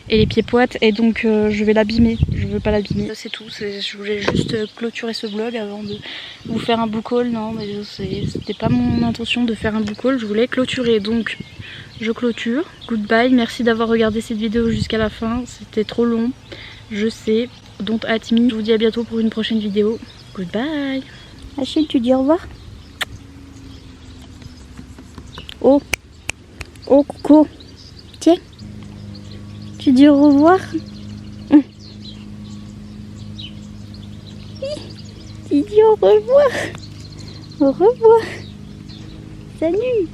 et les pieds poites et donc je vais l'abîmer. Je veux pas l'abîmer. C'est tout. Je voulais juste clôturer ce vlog avant de vous faire un book haul. Non, mais c'était pas mon intention de faire un book haul. Je voulais clôturer. Donc je clôture. Goodbye. Merci d'avoir regardé cette vidéo jusqu'à la fin. C'était trop long. Je sais. Don't at me. Je vous dis à bientôt pour une prochaine vidéo. Goodbye. Achille, tu dis au revoir? Oh. Oh Coco, tiens, tu dis au revoir. Tu dis au revoir. Au revoir. Salut.